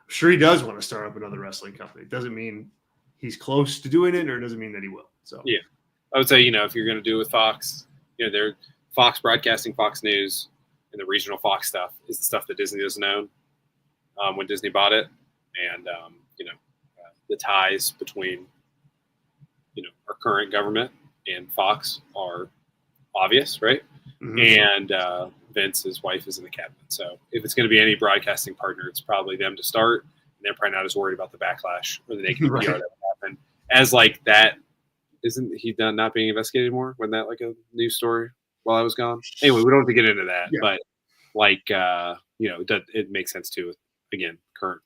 Sure he does want to start up another wrestling company. It doesn't mean he's close to doing it, or it doesn't mean that he will. So yeah, I would say, if you're going to do it with Fox, they're Fox Broadcasting, Fox News, and the regional Fox stuff is the stuff that Disney doesn't own when Disney bought it, and the ties between our current government and Fox are obvious, right? Mm-hmm. And Vince's wife is in the cabinet. So if it's going to be any broadcasting partner, it's probably them to start. And they're probably not as worried about the backlash or the negative PR that would happen. As like that, isn't he done not being investigated anymore? Wasn't that like a news story while I was gone? Anyway, we don't have to get into that. Yeah. But it makes sense too. Again, current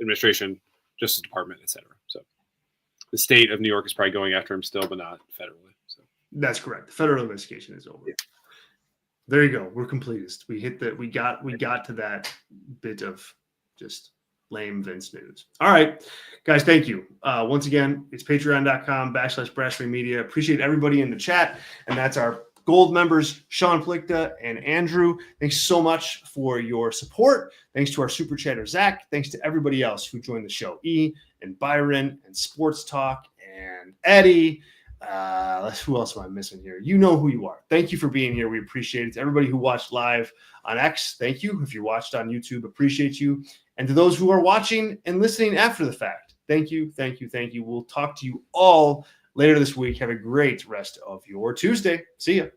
administration, Justice Department, etc. So the state of New York is probably going after him still, but not federally. So that's correct. The federal investigation is over. Yeah. There you go. We're completist. We hit that. We got to that bit of just lame Vince news. All right, guys. Thank you. Once again, it's patreon.com/Brasserie Media. Appreciate everybody in the chat. And that's our gold members, Sean Plickta and Andrew. Thanks so much for your support. Thanks to our super chatter, Zach. Thanks to everybody else who joined the show. E and Byron and Sports Talk and Eddie. Who else am I missing here? You know who you are. Thank you for being here. We appreciate it. To everybody who watched live on X, thank you. If you watched on YouTube, appreciate you. And to those who are watching and listening after the fact, thank you. We'll talk to you all later this week. Have a great rest of your Tuesday. See ya.